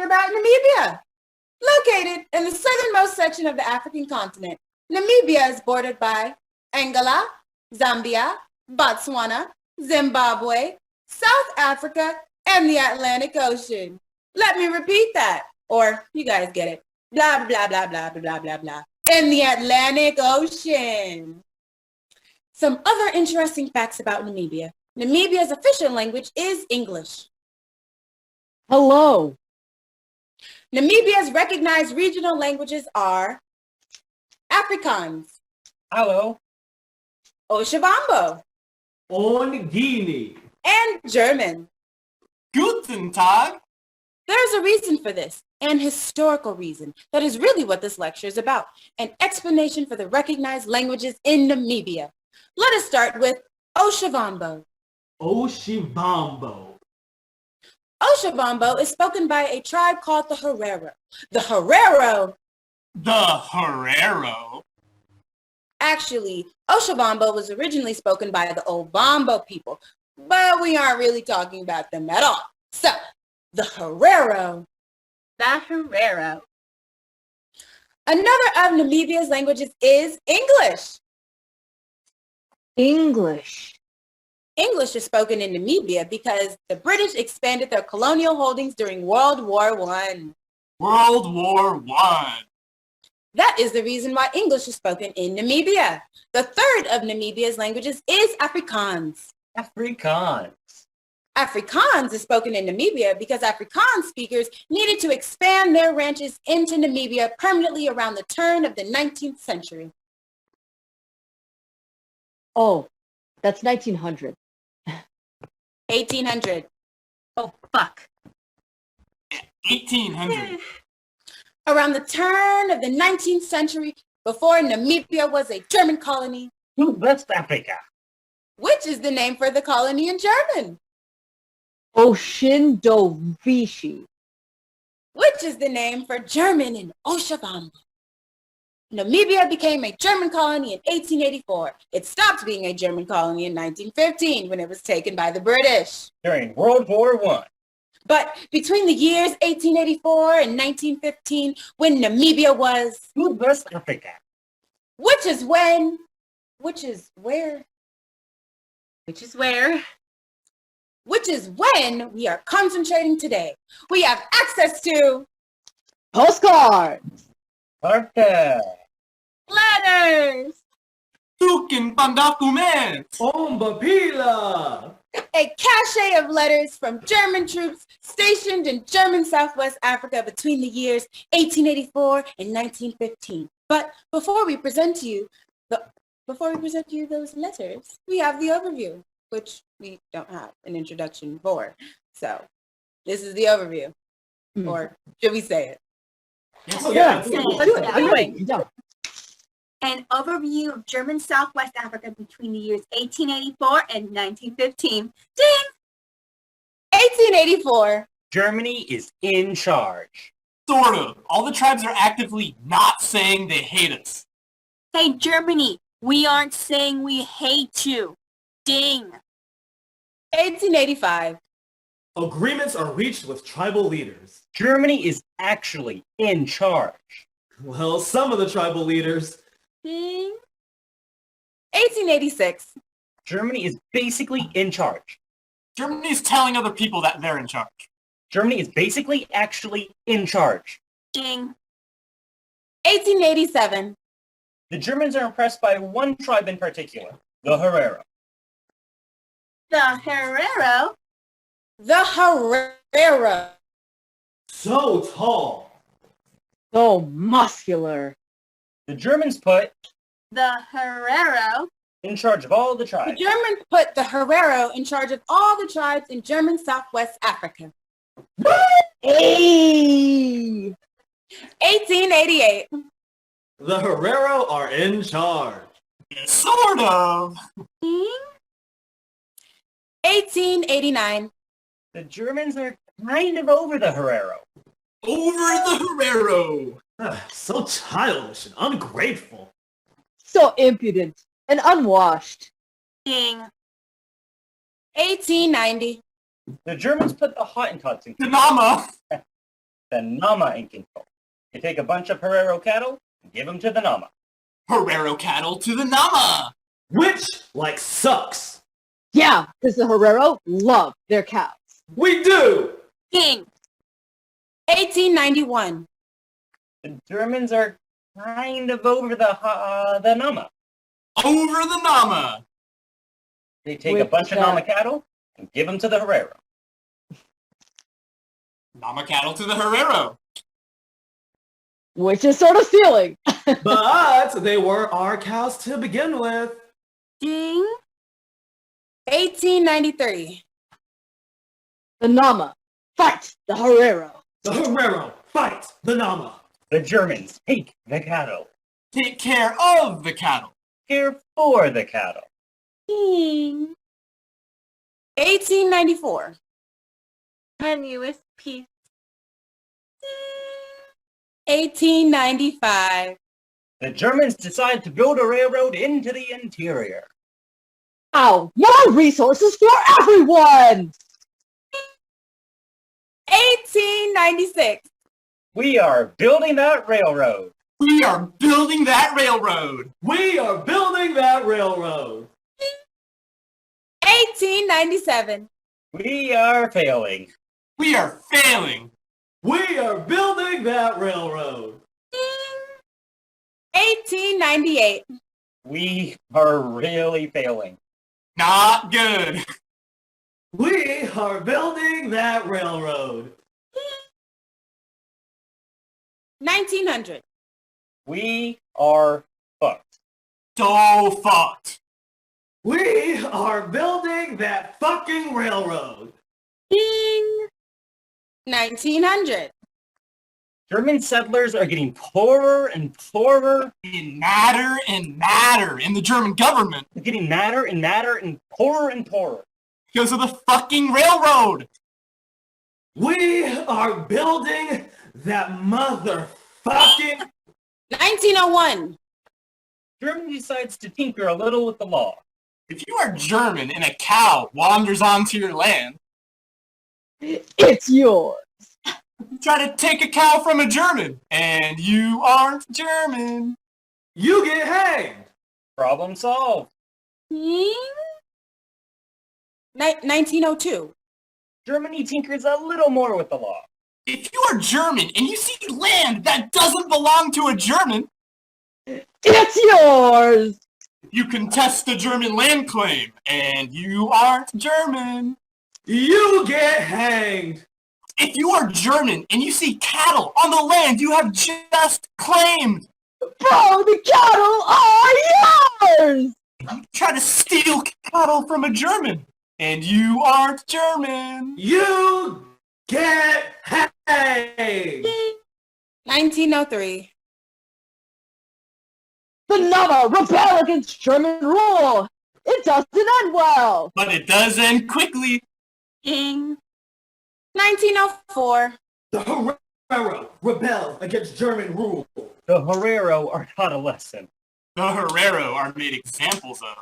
you about Namibia. Located in the southernmost section of the African continent, Namibia is bordered by Angola, Zambia, Botswana, Zimbabwe, South Africa, and the Atlantic Ocean. Let me repeat that, or you guys get it. Blah, blah, blah, blah, blah, blah, blah, blah. In the Atlantic Ocean. Some other interesting facts about Namibia. Namibia's official language is English. Hello. Namibia's recognized regional languages are Afrikaans. Hello. Oshavambo. Ongini. And German. Guten Tag. There's a reason for this, an historical reason. That is really what this lecture is about, an explanation for the recognized languages in Namibia. Let us start with Oshavambo. Oshivambo. Oshavambo is spoken by a tribe called the Herero. The Herero. The Herero. Actually, Oshavambo was originally spoken by the Ovambo people, but we aren't really talking about them at all. So, the Herero. The Herero. Another of Namibia's languages is English. English. English is spoken in Namibia because the British expanded their colonial holdings during World War I. World War I. That is the reason why English is spoken in Namibia. The third of Namibia's languages is Afrikaans. Afrikaans. Afrikaans is spoken in Namibia because Afrikaans speakers needed to expand their ranches into Namibia permanently around the turn of the 19th century. Oh, that's 1900. 1800. Oh, fuck. 1800. Around the turn of the 19th century, before Namibia was a German colony, To West Africa. which is the name for the colony in German, Oshindovishi. which is the name for German in Oshavambo. Namibia became a German colony in 1884. It stopped being a German colony in 1915 when it was taken by the British. During World War I. But between the years 1884 and 1915, when Namibia was, To West Africa. which is when, which is where, Which is where? which is when we are concentrating today. We have access to Postcards. Parker. Letters. Tukin Pandakument. Ombapila. a cache of letters from German troops stationed in German Southwest Africa between the years 1884 and 1915. But before we present you those letters, we have the overview, which we don't have an introduction for. So this is the overview, or should we say it? Yes. Yeah. Let's do it. I'm ready. Yeah. An overview of German Southwest Africa between the years 1884 and 1915. Ding! 1884. Germany is in charge. Sort of. All the tribes are actively not saying they hate us. Say Germany, we aren't saying we hate you. Ding! 1885. Agreements are reached with tribal leaders. Germany is actually in charge. Well, some of the tribal leaders. Ding! 1886. Germany is basically in charge. Germany's telling other people that they're in charge. Germany is basically actually in charge. Ding! 1887. The Germans are impressed by one tribe in particular, the Herero. The Herero. The Herero. So tall. So muscular. The Germans put The Herero. in charge of all the The tribes. Germans put the Herero in charge of all the tribes in German Southwest Africa. Hey! 1888. The Herero are in charge. Sort of. Ding! 1889. The Germans are kind of over the Herero. Over the Herero. So childish and ungrateful. So impudent and unwashed. Ding! 1890. The Germans put the Hottentots in. Ganama. the Nama in control. You take a bunch of Herero cattle and give them to the Nama. Herero cattle to the Nama. Which, like, sucks. Yeah, because the Herero love their cows. We do! Ding. 1891. The Germans are kind of over the Nama. Over the Nama. They take a bunch of Nama cattle and give them to the Herero. Nama cattle to the Herero. Which is sort of stealing. But they were our cows to begin with. Ding. 1893. The Nama fight the Herero. The Herero fight the Nama. The Germans take the cattle. Take care of the cattle. Care for the cattle. Ding. 1894. Tenuous peace. 1895. The Germans decide to build a railroad into the interior. Ow, more resources for everyone! 1896. We are building that railroad. We are building that railroad. We are building that railroad. 1897. We are failing. We are failing. We are building that railroad. 1898. We are really failing. Not good. We are building that railroad. 1900. We are fucked. So fucked. We are building that fucking railroad. Ding. 1900. German settlers are getting poorer and poorer. And madder in the German government They're getting madder and madder and poorer. because of the fucking railroad. We are building that motherfucking... 1901. Germany decides to tinker a little with the law. If you are German and a cow wanders onto your land, It's yours. you try to take a cow from a German, and you aren't German. You get hanged. Problem solved. Ding. 1902. Germany tinkers a little more with the law. If you are German and you see land that doesn't belong to a German, It's yours. you contest the German land claim, and you aren't German. You get hanged. If you are German and you see cattle on the land you have just claimed, Bro, the cattle are yours. you try to steal cattle from a German, and you aren't German. You get hanged. 1903. The Nama rebel against German rule. It doesn't end well. But it does end quickly. Ding. 1904. The Herero rebel against German rule. The Herero are taught a lesson. The Herero are made examples of.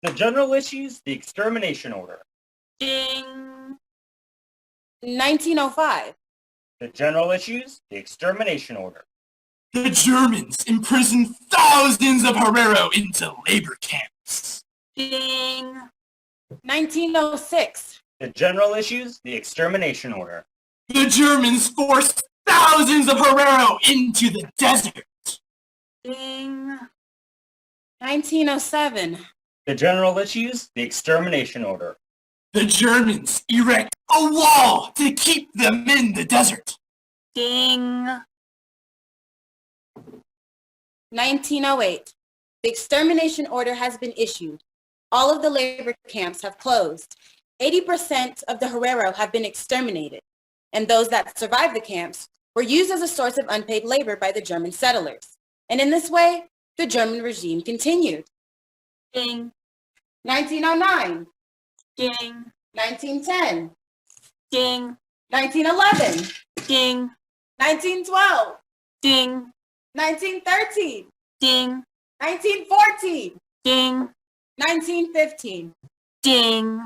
The general issues the extermination order. Ding. 1905. The general issues the extermination order. The Germans imprison thousands of Herero into labor camps. Ding. 1906. The general issues the extermination order. The Germans force thousands of Herero into the desert. Ding. 1907. The general issues the extermination order. The Germans erect a wall to keep them in the desert. Ding. 1908. The extermination order has been issued. All of the labor camps have closed. 80% of the Herero have been exterminated, and those that survived the camps were used as a source of unpaid labor by the German settlers. And in this way, the German regime continued. Ding. 1909. Ding. 1910. Ding. 1911. Ding. 1912. Ding. 1913. Ding. 1914. Ding. 1915. Ding.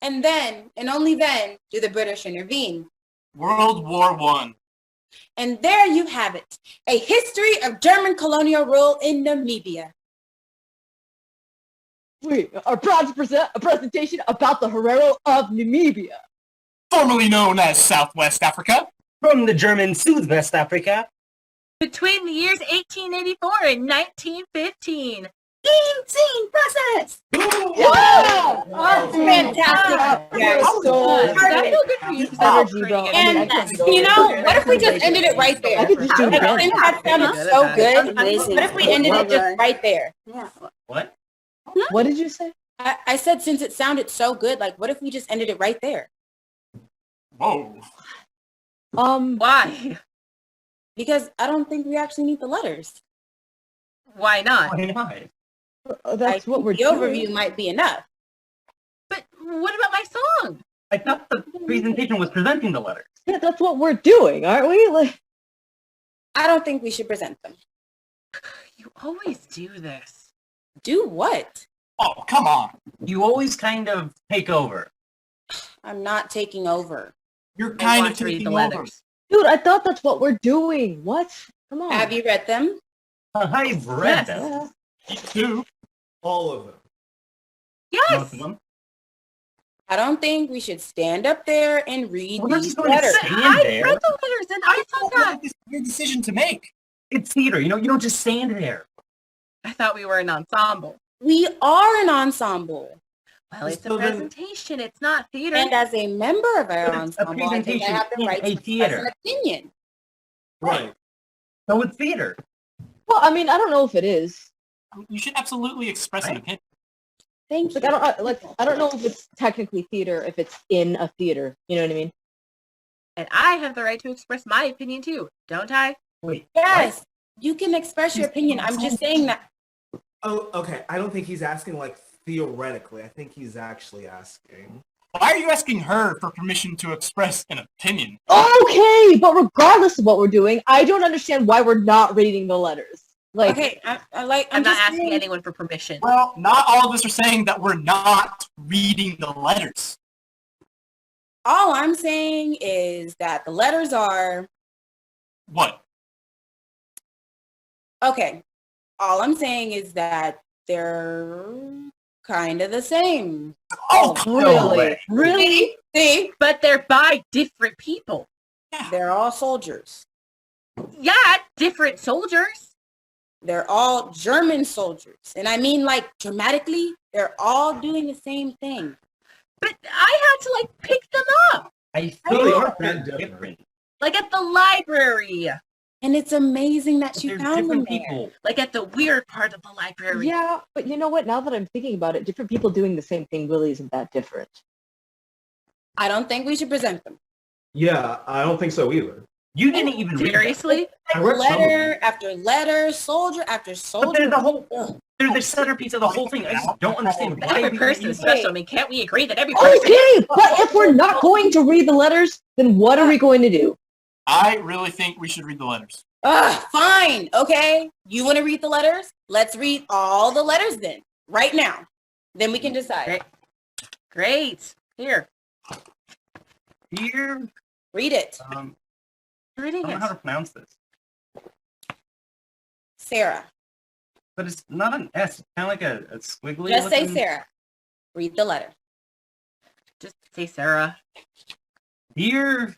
And then, and only then, do the British intervene. World War I. And there you have it, a history of German colonial rule in Namibia. We are proud to present a presentation about the Herero of Namibia. Formerly known as Southwest Africa. From the German Südwest Africa. Between the years 1884 and 1915. Scene process! Yeah! Oh, fantastic. That was so I good. feel good for you. Energy, bro. And, you know, what if we just ended it right there? I could just do Like, it. since that sounded so good, Amazing. what if we ended it just right there? Yeah. What? What did you say? I said since it sounded so good, like, what if we just ended it right there? Whoa. Why? Because I don't think we actually need the letters. Why not? Why not? That's what we're The doing. overview might be enough. But what about my song? I thought the presentation was presenting the letters. Yeah, that's what we're doing, aren't we? Like, I don't think we should present them. You always do this. Do what? Oh, come on. You always kind of take over. I'm not taking over. You're I kind want of to read the taking over. letters. dude, I thought that's what we're doing. What? Come on. Have you read them? I've read Yes. them. Yeah. Me too. All of them. Yes. Most of them. I don't think we should stand up there and read We're not these just going to letters. stand I there. read the letters and I thought that. This is your decision to make. It's theater. You know, you don't just stand there. I thought we were an ensemble. We are an ensemble. Well, it's a So then- presentation. It's not theater. And as a member of our But it's a ensemble, I think I presentation have the in right a to express theater. an opinion. Right. So it's theater. Well, I mean, I don't know if it is. You should absolutely express an opinion. Thank you. Like, I don't know if it's technically theater, if it's in a theater. You know what I mean? And I have the right to express my opinion too, don't I? Wait. Yes, you can express your opinion. I'm just saying that. Oh, okay. I don't think he's asking like theoretically. I think he's actually asking. Why are you asking her for permission to express an opinion? Okay, but regardless of what we're doing, I don't understand why we're not reading the letters. Like, Okay, I'm I'm not just asking saying- anyone for permission. Well, not all of us are saying that we're not reading the letters. All I'm saying is that the letters are What? okay. All I'm saying is that they're kind of the same. Oh, No really? way. Really? See, But they're by different people. they're all soldiers. Yeah, different soldiers. They're all German soldiers. And I mean, like, dramatically, they're all doing the same thing. But I had to like pick them up. I think Really they're are that different. different. Like at the library. And it's amazing that But you they're found them different there. people. Like at the weird part of the library. Yeah, but you know what? Now that I'm thinking about it, different people doing the same thing really isn't that different. I don't think we should present them. Yeah, I don't think so either. You didn't even read them. Seriously? I read some of them. Letter after letter, soldier after soldier. But they're the whole. Ugh. They're the centerpiece of the whole thing. I just don't understand why Every we person is read them. special. I mean, can't we agree that every person Okay, but if we're not going to read the letters, then what are we going to do? I really think we should read the letters. Fine, okay. You want to read the letters? Let's read all the letters then, right now. Then we can decide. Great. Great. Here. Here, Read it. I Reading don't know it. how to pronounce this, Sarah. but it's not an S. It's kind of like a squiggly. Just say looking- Sarah. Read the letter. Just say Sarah. Dear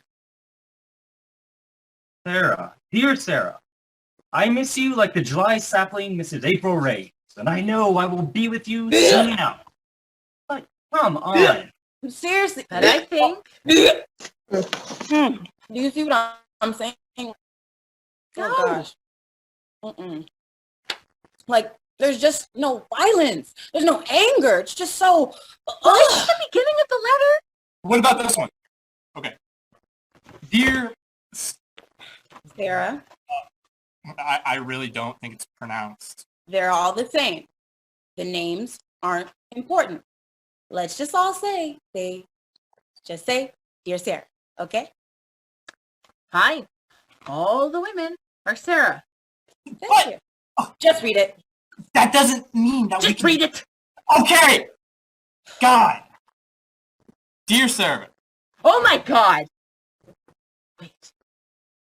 Sarah, dear Sarah, I miss you like the July sapling misses April rays, and I know I will be with you soon enough. But come on. Seriously. But I think Do you see what I'm saying? No. Oh gosh. Mm-mm. Like, there's just no violence. There's no anger. It's just so. well, it's just the beginning of the letter. What about this one? Okay. Dear, Sarah, I really don't think it's pronounced. they're all the same. The names aren't important. Let's just all say just say, dear Sarah, okay? Fine. All the women are Sarah. Thank What? you. Just read it. That doesn't mean that we Just can... read it. Okay! God! Dear Sarah, Oh my God. Wait.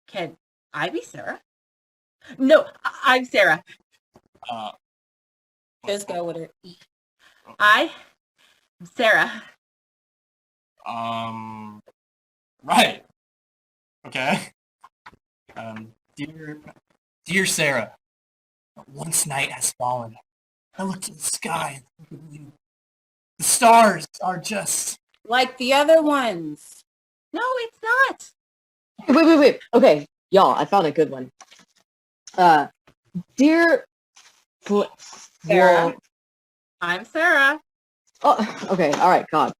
Can I be Sarah? No, I'm Sarah. Uh, Just go with it. I am Sarah. Right. Okay. Dear Sarah, once night has fallen. I look to the sky and think of you. The stars are just... Like the other ones. No, it's not. Wait. Okay, y'all, I found a good one. Dear Sarah. I'm Sarah. Oh, okay, all right, God.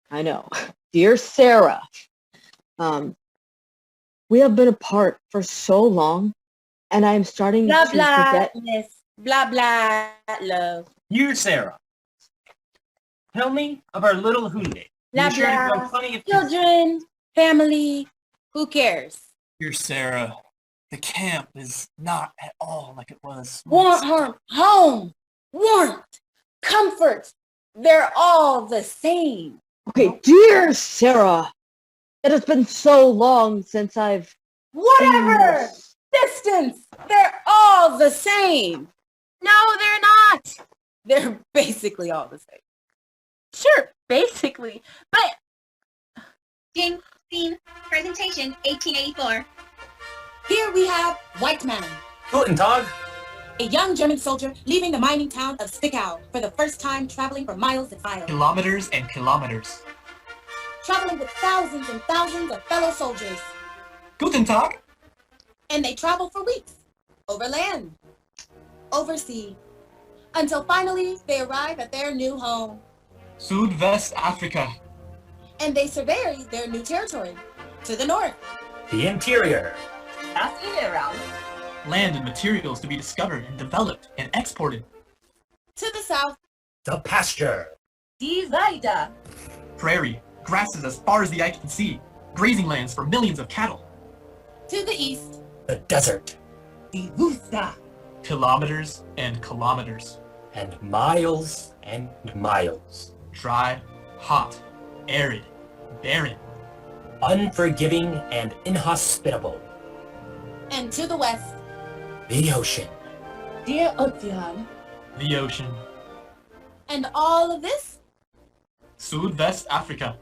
I know. Dear Sarah, we have been apart for so long, and I am starting Blah, to blah, forget. miss. Blah, blah, love. Dear Sarah, tell me of our little Hyundai. Blah, Be sure to blah. grow plenty of Children, family, who cares? Dear Sarah, the camp is not at all like it was. Want her home, warmth, comfort. They're all the same. Okay, dear Sarah, it has been so long since I've Whatever. Distance. They're all the same. No, they're not. They're basically all the same. Sure, basically. But Ding, scene, presentation, 1884. Here we have White Man, Guten Tag. a young German soldier leaving the mining town of Zwickau for the first time, traveling for miles and miles. Kilometers and kilometers. Traveling with thousands and thousands of fellow soldiers. Guten Tag. And they travel for weeks, over land, over sea, until finally they arrive at their new home. Südwest Africa. And they survey their new territory to the north. The interior. asking it around. Land and materials to be discovered and developed and exported. To the south. The pasture. Die Weide. Prairie. Grasses as far as the eye can see. Grazing lands for millions of cattle. To the east. The desert. Die Wüste. Kilometers and kilometers. And miles and miles. Dry, hot, arid, barren. Unforgiving and inhospitable. And to the west. The ocean. Der Ozean. The ocean. And all of this Südwest Africa.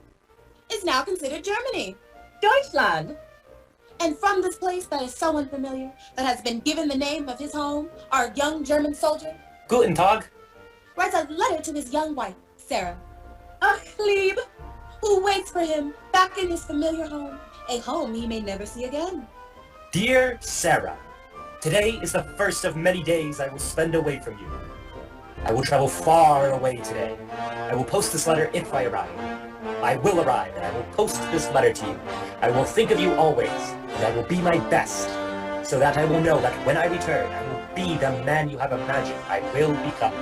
is now considered Germany. Deutschland. And from this place that is so unfamiliar, that has been given the name of his home, our young German soldier Guten Tag. writes a letter to his young wife, Sarah, Ach, lieb. who waits for him back in his familiar home, a home he may never see again. Dear Sarah, today is the first of many days I will spend away from you. I will travel far away today. I will post this letter if I arrive. I will arrive, and I will post this letter to you. I will think of you always, and I will be my best, so that I will know that when I return, I will be the man you have imagined I will become.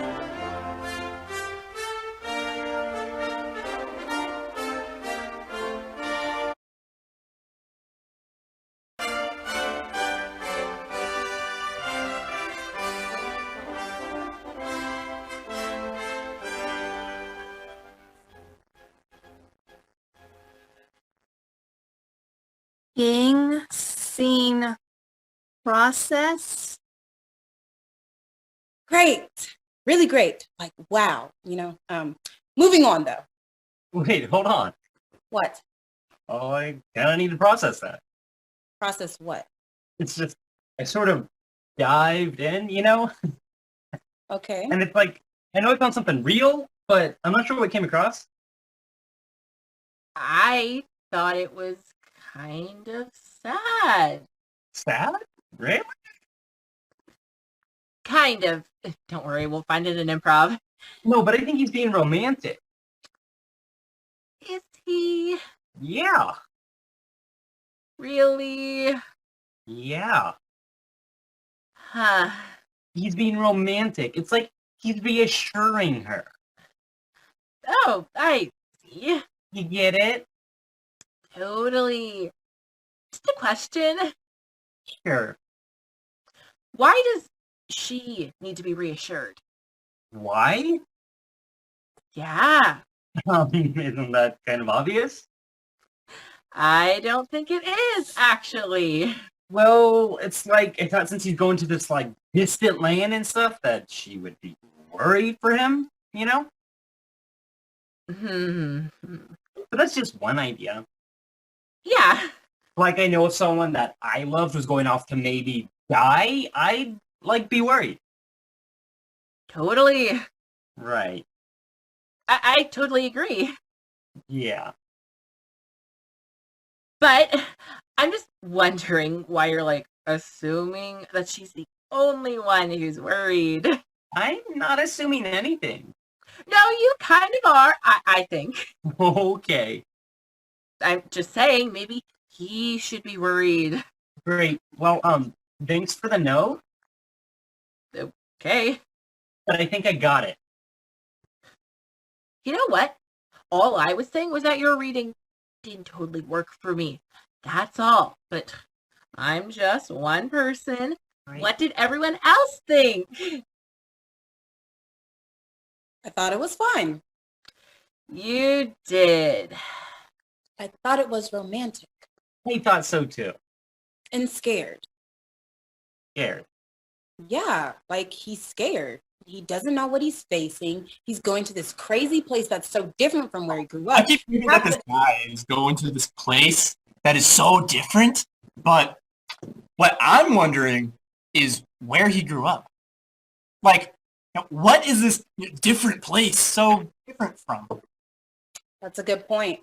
Ing, scene, process. Great. Really great. Like, wow. Moving on though. Wait, hold on. What? Oh, I kinda need to process that. Process what? It's just, I sort of dived in, you know? Okay. And it's like, I know I found something real, but I'm not sure what came across. I thought it was kind of sad. Sad? Really? Kind of. Don't worry, we'll find it in improv. No, but I think he's being romantic. Is he Yeah. really? Yeah. Huh. He's being romantic. It's like he's reassuring her. Oh, I see. You get it? Totally. Just a question. Sure. Why does she need to be reassured? Why? Yeah, Isn't that kind of obvious? I don't think it is, actually. Well, it's like, I thought since he's going to this, like, distant land and stuff, that she would be worried for him, you know? Hmm. But that's just one idea. Yeah. Like, I know if someone that I loved was going off to maybe die, I'd, like, be worried. Totally. Right. I totally agree. Yeah. But I'm just wondering why you're like assuming that she's the only one who's worried. I'm not assuming anything. No, you kind of are, I think. Okay. I'm just saying maybe he should be worried. Great. Well, thanks for the note, Okay. but I think I got it. You know what? All I was saying was that your reading didn't totally work for me. That's all. But I'm just one person. Right. What did everyone else think? I thought it was fine. You did. I thought it was romantic I thought so too. and scared. Scared. Yeah, like he's scared. He doesn't know what he's facing. He's going to this crazy place that's so different from where he grew I up. keep thinking that this guy is going to this place that is so different, but what I'm wondering is where he grew up. Like, what is this different place so different from? That's a good point.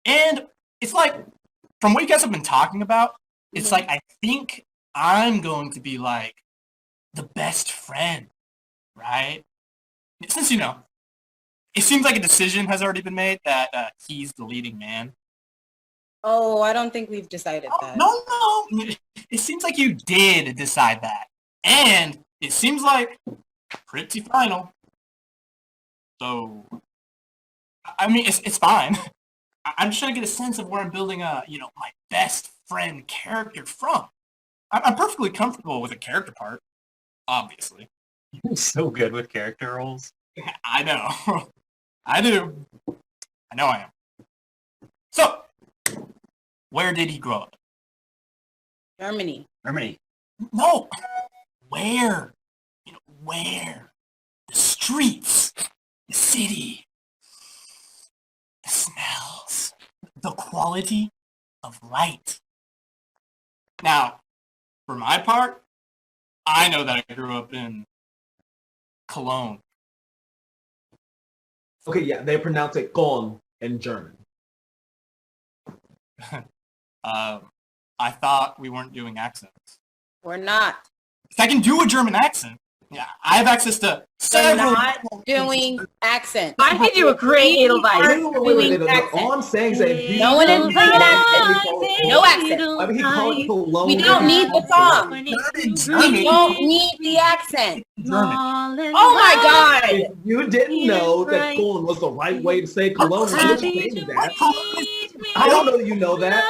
And it's like, from what you guys have been talking about, it's like, I think I'm going to be like the best friend, right? Since, it seems like a decision has already been made that he's the leading man. Oh, I don't think we've decided that. No. It seems like you did decide that. And it seems like pretty final. So, I mean, it's fine. I'm just trying to get a sense of where I'm building my best friend character from. I'm perfectly comfortable with a character part, obviously. You're so good with character roles. I know. I do. I know I am. So, where did he grow up? Germany. Germany. No. Where? Where? The streets. The city. The smells. The quality of light. Now, for my part, I know that I grew up in Cologne. Okay, yeah, they pronounce it Köln in German. I thought we weren't doing accents. We're not. I can do a German accent. Yeah, I have access to We're several. not doing accents. I could do a great Edelweiss. Wait. All I'm saying is that No one is doing an accent. No accent. I mean, he called it Cologne. We don't need the song. German. We don't need the accent. German. Oh my God. If you didn't know that Cologne was the right way to say Cologne, I'm just saying that. I don't know that you know that.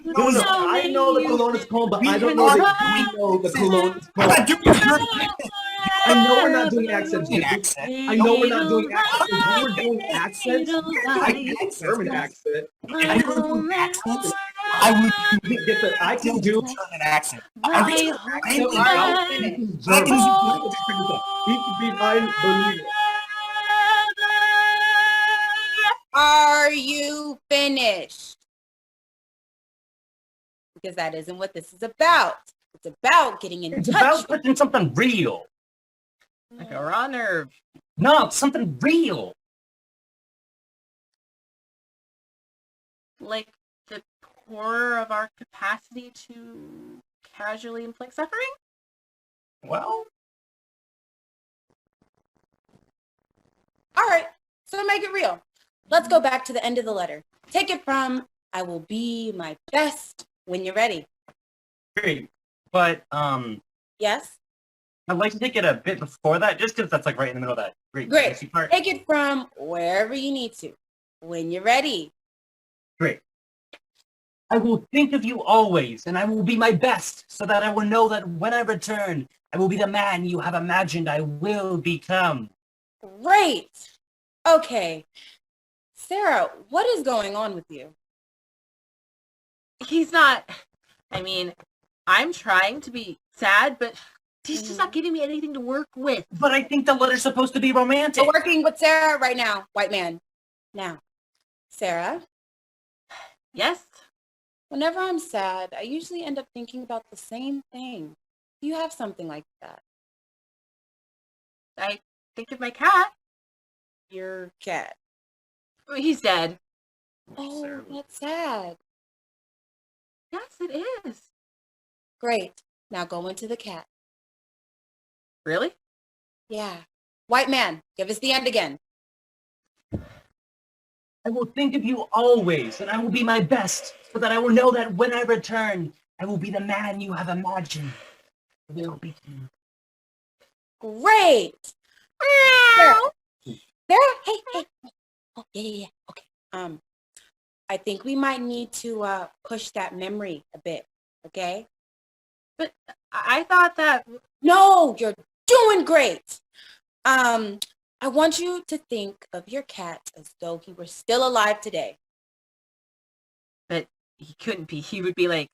No, I know the Cologne is Cologne, but I don't know that you know the Cologne is I'm not Cologne. doing German. I know we're not doing accents. An Jimmy. accent. I know we're not doing accents. If we're doing accents, I can do a German accent. If I were doing accents, I would I can do German accent. I can do He can be mine, believe it. Are you finished? Because that isn't what this is about. It's about getting in It's touch. about putting something real. Like a raw nerve. No, something real. Like the horror of our capacity to casually inflict suffering? Well, All right, so make it real. Let's go back to the end of the letter. Take it from, I will be my best when you're ready. great. But, Yes? I'd like to take it a bit before that, just because that's like right in the middle of that great juicy Great. part. Take it from wherever you need to. When you're ready. Great. I will think of you always, and I will be my best, so that I will know that when I return, I will be the man you have imagined I will become. Great. Okay. Sarah, what is going on with you? He's not, I mean, I'm trying to be sad, but he's just not giving me anything to work with. But I think the letter's supposed to be romantic. We're working with Sarah right now, white man. Now, Sarah, Yes? whenever I'm sad, I usually end up thinking about the same thing. Do you have something like that? I think of my cat. Your cat. He's dead. Oh, that's sad. Yes, it is. Great. Now go into the cat. Really? Yeah. White man, give us the end again. I will think of you always, and I will be my best, so that I will know that when I return, I will be the man you have imagined. Will be. Great. Sarah. Sarah? Hey. Oh, yeah. Okay. I think we might need to push that memory a bit, okay? But I thought that... No, you're doing great. I want you to think of your cat as though he were still alive today. But he couldn't be. He would be like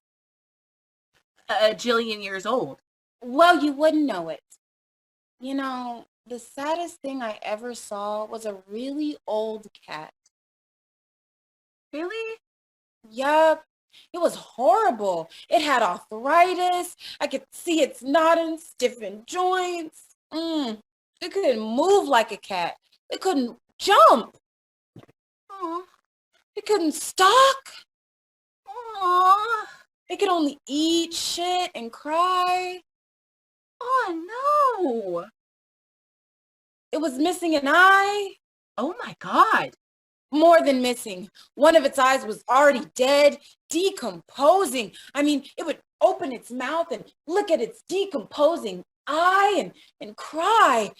a jillion years old. Well, you wouldn't know it. You know, the saddest thing I ever saw was a really old cat. Really? Yup. It was horrible. It had arthritis. I could see its nodding, stiffened joints. It couldn't move like a cat. It couldn't jump. Aw. It couldn't stalk. Aw. It could only eat shit and cry. Oh, no. It was missing an eye. Oh, my God. More than missing. One of its eyes was already dead, decomposing. I mean, it would open its mouth and look at its decomposing eye and cry,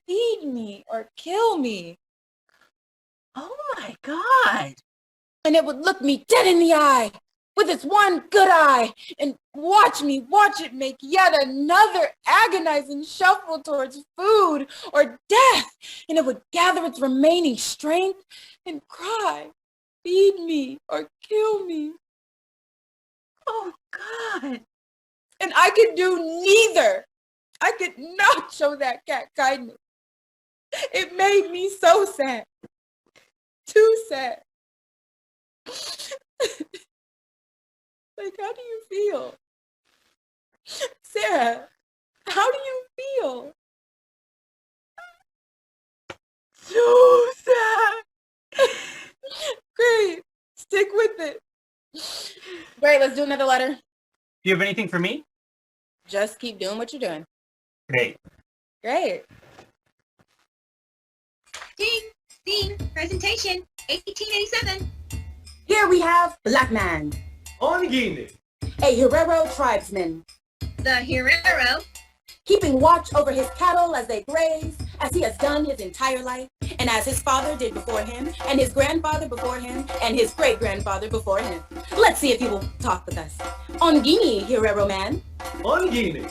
feed me or kill me. Oh, my God. And it would look me dead in the eye with its one good eye and watch it make yet another agonizing shuffle towards food or death. And it would gather its remaining strength and cry, feed me or kill me. Oh, God. And I could do neither. I could not show that cat kindness. It made me so sad. Too sad. Like, how do you feel? Sarah, how do you feel? So sad. Great. Stick with it. Great, let's do another letter. Do you have anything for me? Just keep doing what you're doing. Great. Great. Ding, presentation, 1887. Here we have Black Man, Ongini. a Herero tribesman, The Herero. keeping watch over his cattle as they graze, as he has done his entire life, and as his father did before him, and his grandfather before him, and his great-grandfather before him. Let's see if he will talk with us. Ongini, Herero man. Ongini.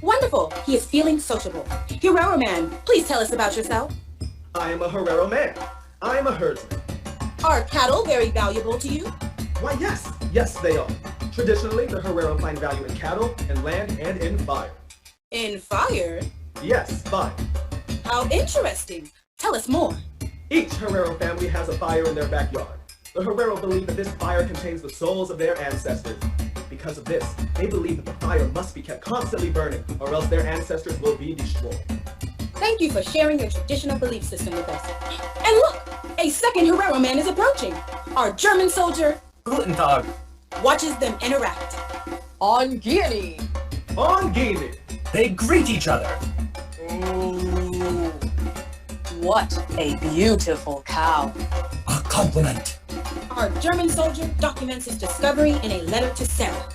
Wonderful. He is feeling sociable. Herero man, please tell us about yourself. I am a Herero man. I am a herdsman. Are cattle very valuable to you? Why, yes. Yes, they are. Traditionally, the Herero find value in cattle, in land, and in fire. In fire? Yes, fire. How interesting. Tell us more. Each Herero family has a fire in their backyard. The Herero believe that this fire contains the souls of their ancestors. Because of this, they believe that the fire must be kept constantly burning, or else their ancestors will be destroyed. Thank you for sharing your traditional belief system with us. And look, a second Herero man is approaching. Our German soldier Guten Tag. watches them interact. Ongini. Ongini. They greet each other. Ooh. What a beautiful cow. A compliment. Our German soldier documents his discovery in a letter to Sarah.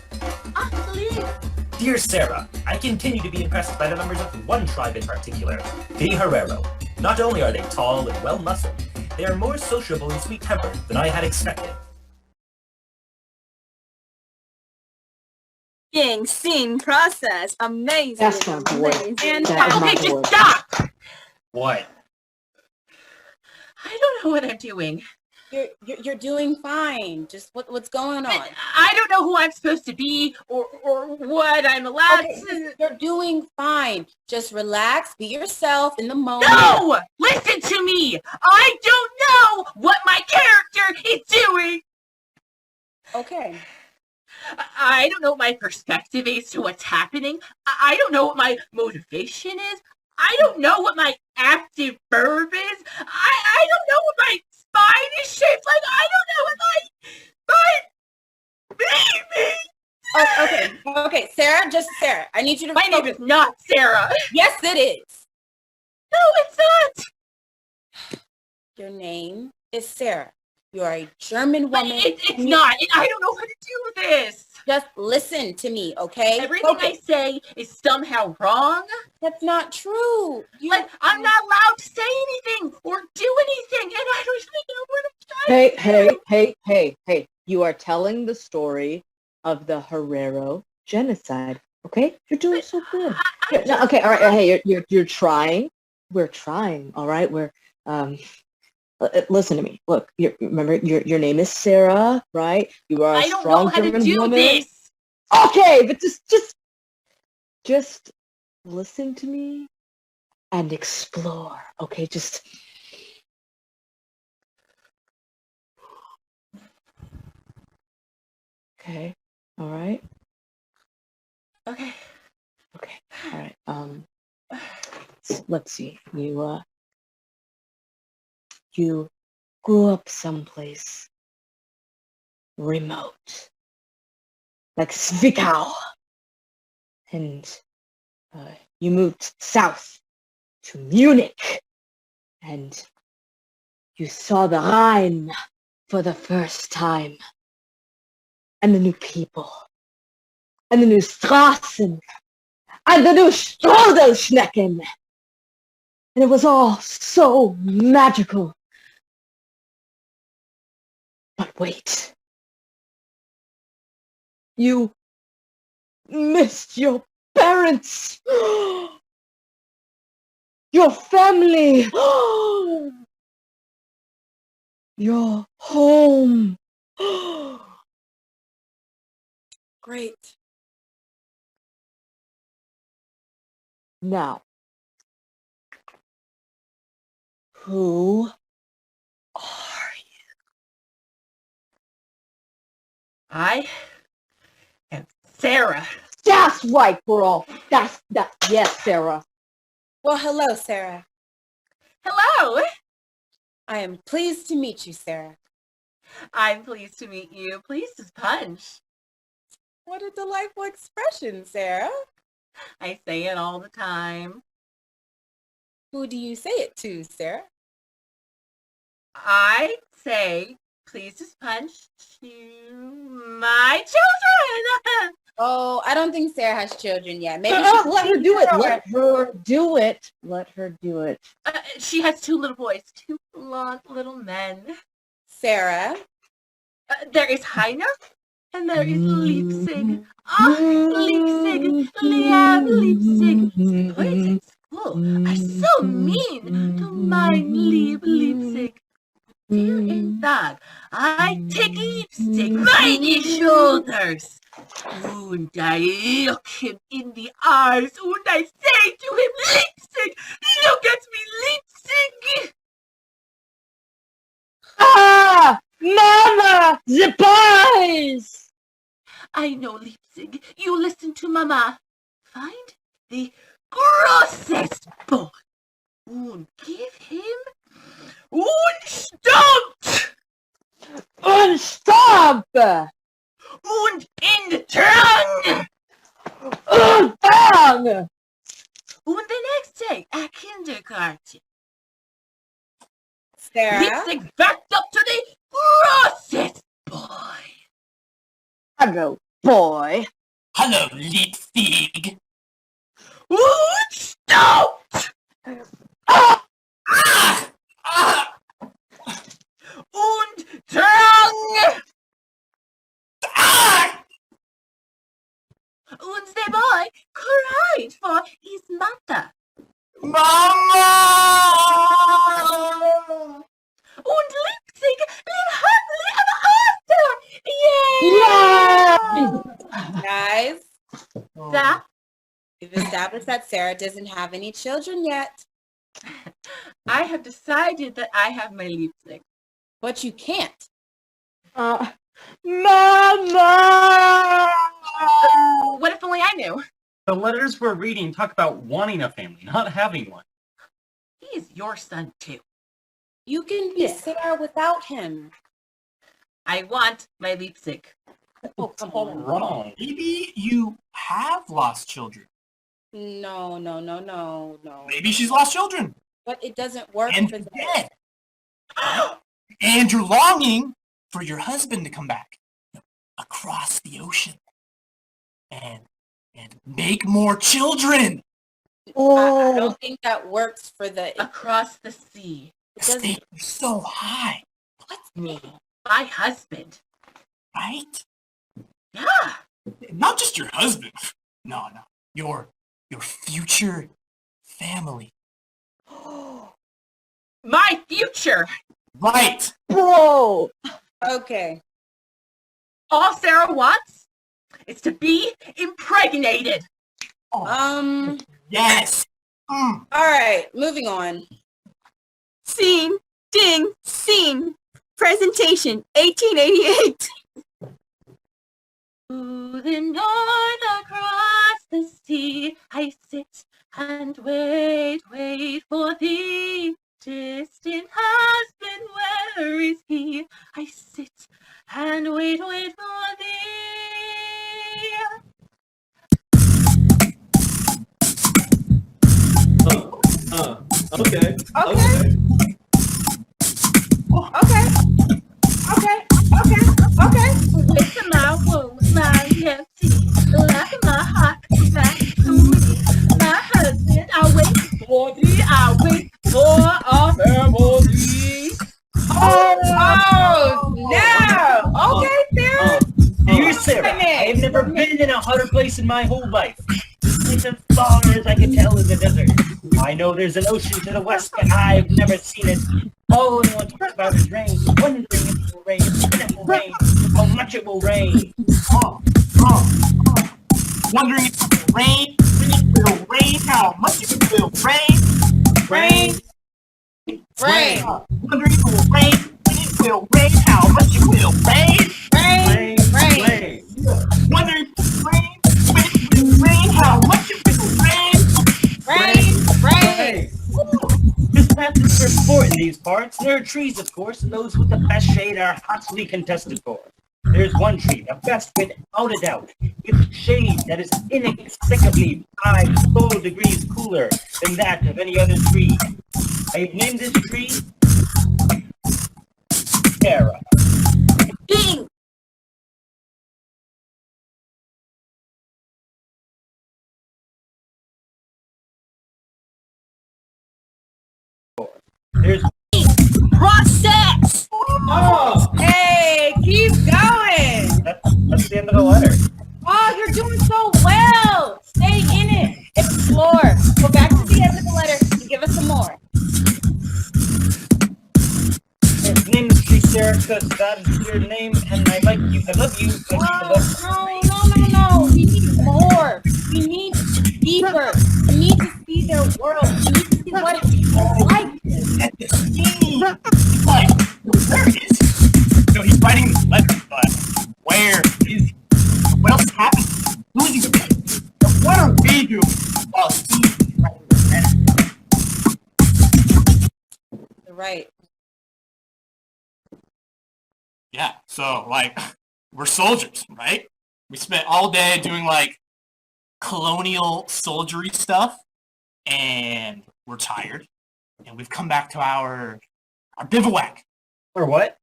Dear Sarah, I continue to be impressed by the members of one tribe in particular, the Herero. Not only are they tall and well-muscled, they are more sociable and sweet-tempered than I had expected. Being seen process. Amazing. That's not bored. And That's Okay, not just bored. stop! What? I don't know what I'm doing. You're doing fine. Just what's going on? I don't know who I'm supposed to be or what I'm allowed Okay, to. you're doing fine. Just relax, be yourself in the moment. No! Listen to me! I don't know what my character is doing! Okay. I don't know what my perspective is to what's happening. I don't know what my motivation is. I don't know what my active verb is. I don't know what my spine is shaped like. I don't know what my Okay, Sarah, Sarah. I need you to My name is not Sarah. Yes, it is. No, it's not. Your name is Sarah. You are a German woman. It's not. I don't know how to do this. Just listen to me, okay? Everything I say is somehow wrong. That's not true. I'm not allowed to say anything or do anything, and I don't even know what I'm trying to do. Hey. You are telling the story of the Herero genocide, okay? You're doing so good. Okay, all right. Hey, you're trying. We're trying, all right? Listen to me. Look, remember your name is Sarah, right? You are a strong German woman. This. Okay, but just listen to me and explore. Okay, just okay. All right. Okay. All right. Let's see. You grew up someplace remote, like Zwickau, and you moved south to Munich, and you saw the Rhine for the first time, and the new people, and the new Straßen, and the new Strudelschnecken, and it was all so magical. But wait, you missed your parents, your family, your home. Great. Now, who are you? I am Sarah. That's right, girl. That's that. Yes, Sarah. Well, hello, Sarah. Hello. I am pleased to meet you, Sarah. I'm pleased to meet you. Pleased as punch. What a delightful expression, Sarah. I say it all the time. Who do you say it to, Sarah? I say pleased as punch to my children. Oh, I don't think Sarah has children yet. Maybe Let her do it. Let her do it. Let her do it. She has two little boys, two blonde little men. Sarah. There is Heiner and there is Leipzig. Leipzig, Leipzig. Boys at school are so mean to mein Leipzig. Dear Tag, I take Leipzig by the shoulders. And I look him in the eyes and I say to him, Leipzig, look at me, Leipzig. Ah! Mama! The boys! I know, Leipzig. You listen to Mama. Find the grossest boy and give him und stompt Und stop! und in the tongue. Und bang! And the next day at kindergarten, Sarah. Leipzig backed up to the grossest boy. Hello, boy. Hello, Leipzig. Und stompt Ah! Ah! und tongue. Ah! And the boy cried for his mother. Mama! Und Leipzig Guys, That we've established that Sarah doesn't have any children yet, I have decided that I have my lipstick. but you can't. Mama! What if only I knew? The letters we're reading talk about wanting a family, not having one. He is your son too. You can be Yeah. Sarah without him. I want my lipstick. Oh, come on. Wrong. Maybe you have lost children. No. Maybe she's lost children. But it doesn't work And for you're that. dead. And you're longing for your husband to come back across the ocean and make more children. I Oh, don't think that works for the. Across the sea. It The doesn't. stakes are so high, Me. My husband. right? Yeah. Not just your husband. No. Your future family. My future. Right. bro. Okay. All Sarah wants is to be impregnated. All Yes. right. Moving on. Scene, ding, scene. Presentation, 1888. To the north across the sea, I sit and wait for thee. Distant husband, where is he? I sit and wait for thee. Okay. Okay. With my womb, my empty, laugh in my heart, back to me. My husband, I wait for thee, I wait for our family. Oh no. Okay, Sarah. Dear Sarah, I have never been in a hotter place in my whole life. It's as far as I can tell in the desert. I know there's an ocean to the west, but I've never seen it. All anyone talks about is rain, wondering if it will rain, when it will rain, how much it will rain. Wondering if it will rain, when it will rain, how much it will rain. Rain. Wondering if it will rain, when it will rain, how much it will rain. Rain. Wondering if it will rain, when it will rain, how much it will rain. Rain. This path is for sport in these parts. There are trees, of course, and those with the best shade are hotly contested for. There's one tree, the best without a doubt, with shade that is inexplicably 5 full degrees cooler than that of any other tree. I have named this tree Sarah. Ding. There's Process. Hey, keep going. that's the end of the letter. Oh, you're doing so well. Stay in it. Explore. Go back to the end of the letter and give us some more. I've named this tree Sarah because that is your name, and I like you. I love you. No. We need more. We need deeper. We need to see their world. We need to see what it's like. At the scene. Like, where is he? No, he's writing this letter, but where is he? What else is happening? Who is he with? What are we doing while he's writing this letter? Right. Yeah, so, like, we're soldiers, right? We spent all day doing, like, colonial soldiery stuff, and we're tired, and we've come back to our bivouac, Or what?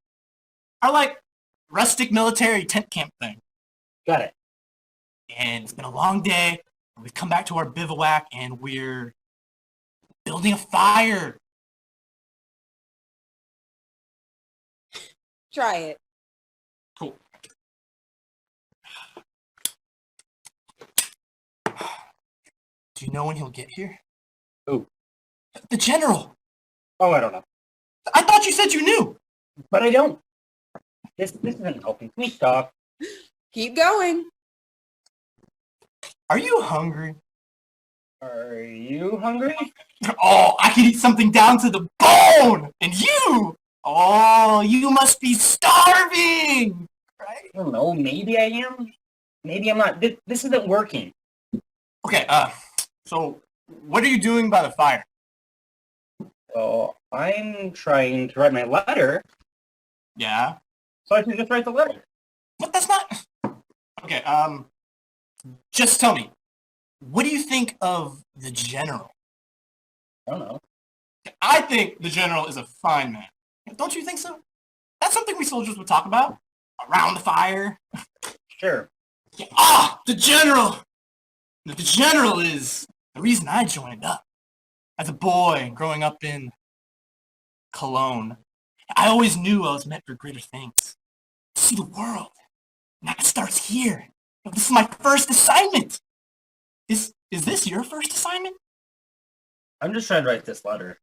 our, like, rustic military tent camp thing. Got it. And it's been a long day, and we've come back to our bivouac, and we're building a fire. Try it. Cool. Do you know when he'll get here? Who? The general. Oh, I don't know. I thought you said you knew. But I don't. This isn't helping. Can we stop? Keep going. Are you hungry? Are you hungry? Oh, I can eat something down to the bone! And you! Oh, you must be starving! Right? I don't know. Maybe I am. Maybe I'm not. This isn't working. Okay, so what are you doing by the fire? So I'm trying to write my letter. Yeah? So I should just write the letter. But that's not... Okay, just tell me, what do you think of the general? I don't know. I think the general is a fine man. Don't you think so? That's something we soldiers would talk about. Around the fire. Sure. Yeah. Ah, the general! The general is the reason I joined up. As a boy growing up in Cologne, I always knew I was meant for greater things. To see the world. Now it starts here. This is my first assignment. Is this your first assignment? I'm just trying to write this letter.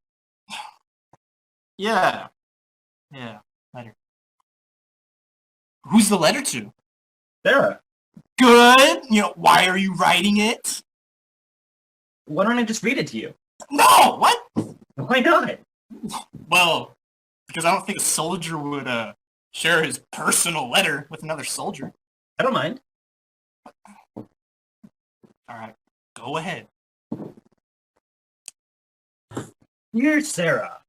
Yeah. Yeah, letter. Who's the letter to? Sarah, Good. Why are you writing it? why don't I just read it to you? No, what? Why not? Well, because I don't think a soldier would share his personal letter with another soldier. I don't mind. All right, go ahead. Dear Sarah,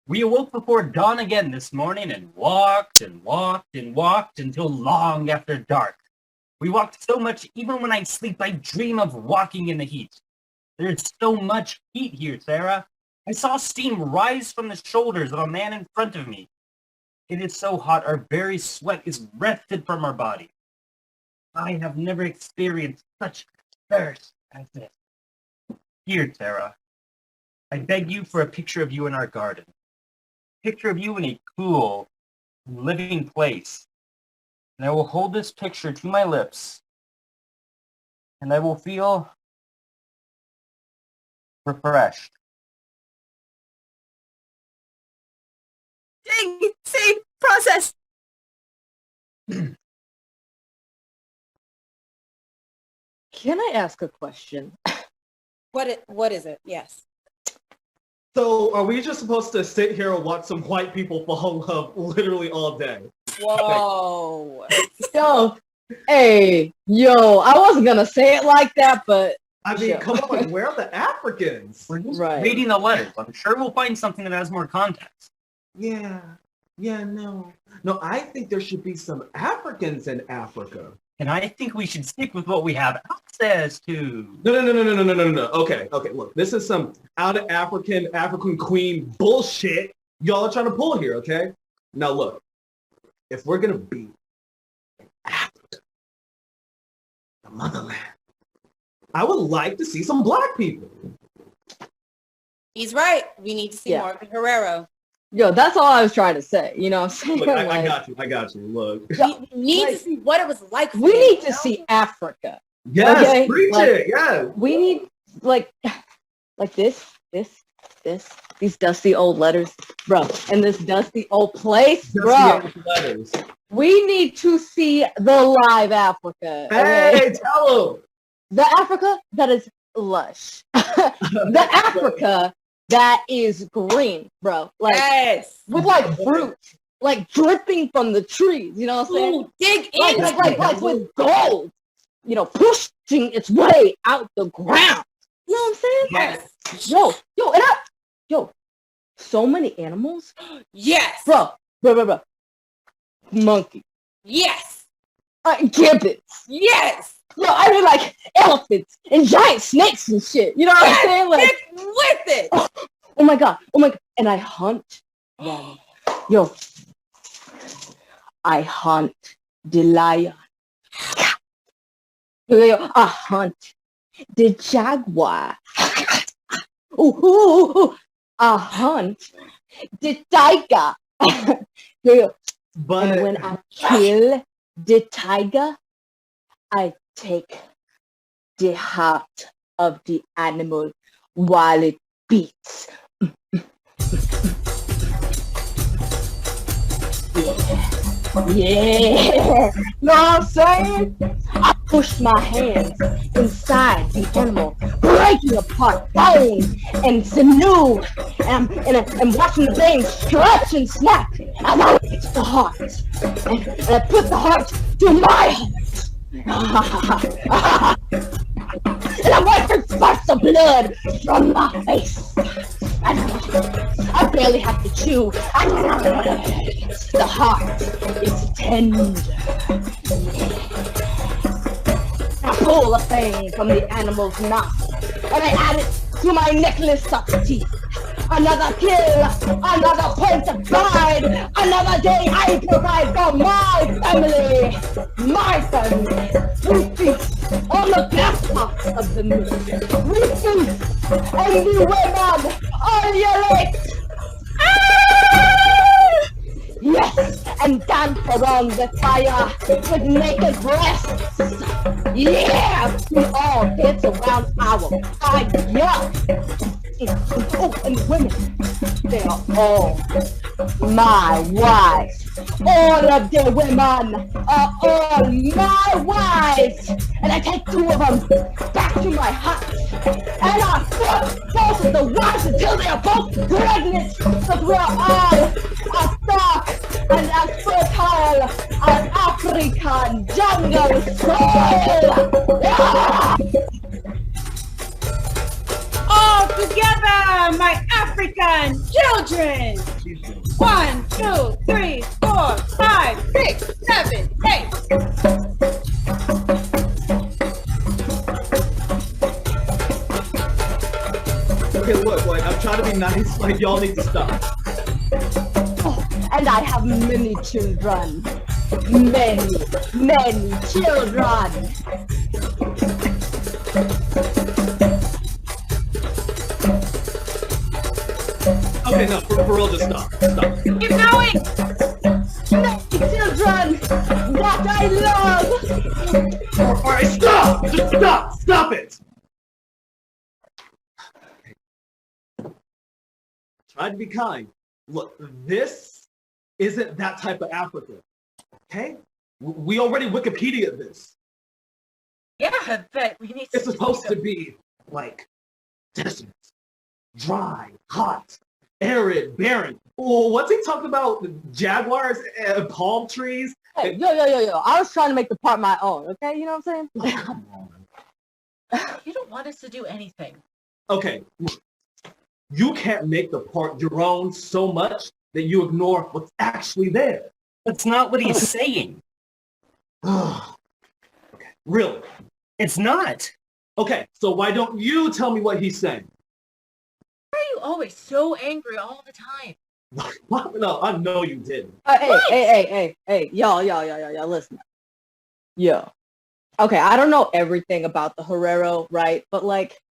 we awoke before dawn again this morning and walked and walked and walked until long after dark. We walked so much, even when I sleep, I dream of walking in the heat. There's so much heat here, Sarah. I saw steam rise from the shoulders of a man in front of me. It is so hot, our very sweat is wrested from our body. I have never experienced such thirst as this. Dear Sarah, I beg you for a picture of you in our garden. Picture of you in a cool, living place. And I will hold this picture to my lips, and I will feel refreshed. Dang, save, process. Can I ask a question? What is it? Yes. So are we just supposed to sit here and watch some white people fall in love literally all day? Whoa. Yo, hey, I wasn't gonna say it like that, but I mean, come on, where are the Africans? We're just Right. reading the letters. I'm sure we'll find something that has more context. Yeah, no. No, I think there should be some Africans in Africa. And I think we should stick with what we have access to. No. Okay, look, this is some out of African queen bullshit y'all are trying to pull here, okay? Now look, if we're gonna be in Africa, the motherland, I would like to see some black people. He's right. We need to see Yeah. more of the Herero. Yo, that's all I was trying to say. You know what I'm saying? Look, I got you. Look. We need to see what it was like. For We them, need you to know? see Africa. Yes, Okay, preach like- it, yes. We need like this, these dusty old letters, bro, and this dusty old place, bro. Just the letters. We need to see the live Africa. Hey, Okay? tell them. The Africa that is lush. The Africa that is green, bro. Like Yes. with like fruit, like dripping from the trees. You know what I'm saying? Ooh, dig Like, in. like with gold, pushing its way out the ground. You know what I'm saying? Yes. Yo, so many animals, Yes. bro. Monkey, Yes. gibbons. Yes. Yo, I mean like elephants and giant snakes and shit. You know what I'm saying? Like, Stick with it. oh my god, and I hunt them. Yo, I hunt the lion. Yo, I hunt the jaguar. Ooh. I hunt the tiger. Yo, But and when I kill the tiger, I take the heart of the animal while it beats. Yeah. Know what I'm saying? I pushed my hands inside the animal, breaking apart bone and sinew, and watching the veins stretch and snap as I reached the heart. And I put the heart to my heart. And I wiped spots of blood from my face. I barely have to chew. The heart is tender. I pull a fang from the animal's mouth, and I add it to my necklace of teeth. Another kill, another point of pride, another day I provide for my family. My family. We feast on the best parts of the meat. We feast on the women on your legs. Yes, and dance around the fire with naked breasts. Yeah, we all dance around our fire. Oh, and women, they are all my wives. All of the women are all my wives. And I take 2 of them back to my hut. And I fuck both of the wives until they are both pregnant. But we are all as dark and as fertile as African jungle soil. Yeah! All together, my African children. 1, 2, 3, 4, 5, 6, 7, 8. Okay, look, like, I'm trying to be nice, like, y'all need to stop. Oh, and I have many children. Many, many children. Okay, no, for real, just stop. Stop. Keep going. Many children that I love. Alright, stop! Just stop! Stop it! Try to be kind. Look, this isn't that type of Africa. Okay? We already Wikipedia this. Yeah, but we need to. It's supposed to be like desert, dry, hot, arid, barren. Oh, what's he talking about? Jaguars and palm trees? Hey, yo. I was trying to make the part my own, okay? You know what I'm saying? Come on. You don't want us to do anything. Okay, look. You can't make the part your own so much that you ignore what's actually there. That's not what he's saying. Okay, really? It's not. Okay, so why don't you tell me what he's saying? Why are you always so angry all the time? No, I know you didn't. Hey, y'all, listen. Yo. Okay, I don't know everything about the Herero, right? But like,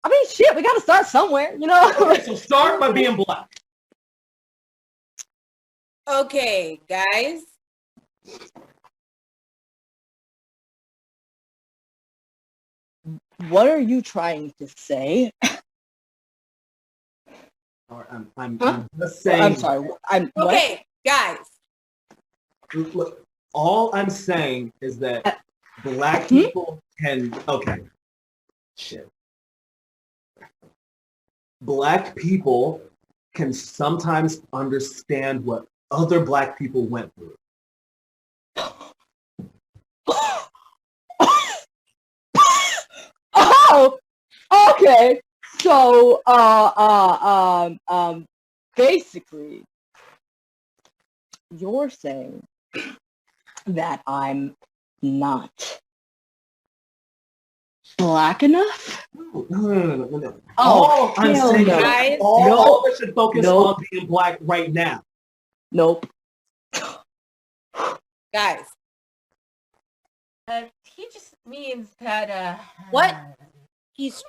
I mean, shit, we gotta start somewhere, you know? Okay, so start by being black. Okay, guys. What are you trying to say? All right, I'm Huh? just saying. I'm sorry. Okay, guys. Look, all I'm saying is that black people can. Okay. Shit. Black people can sometimes understand what other black people went through. Oh, okay. So, basically, you're saying that I'm not black enough? No. Oh, all I'm hell saying no. Guys. all of us should focus Nope. on being black right now. Nope. Guys. He just means that, What? He's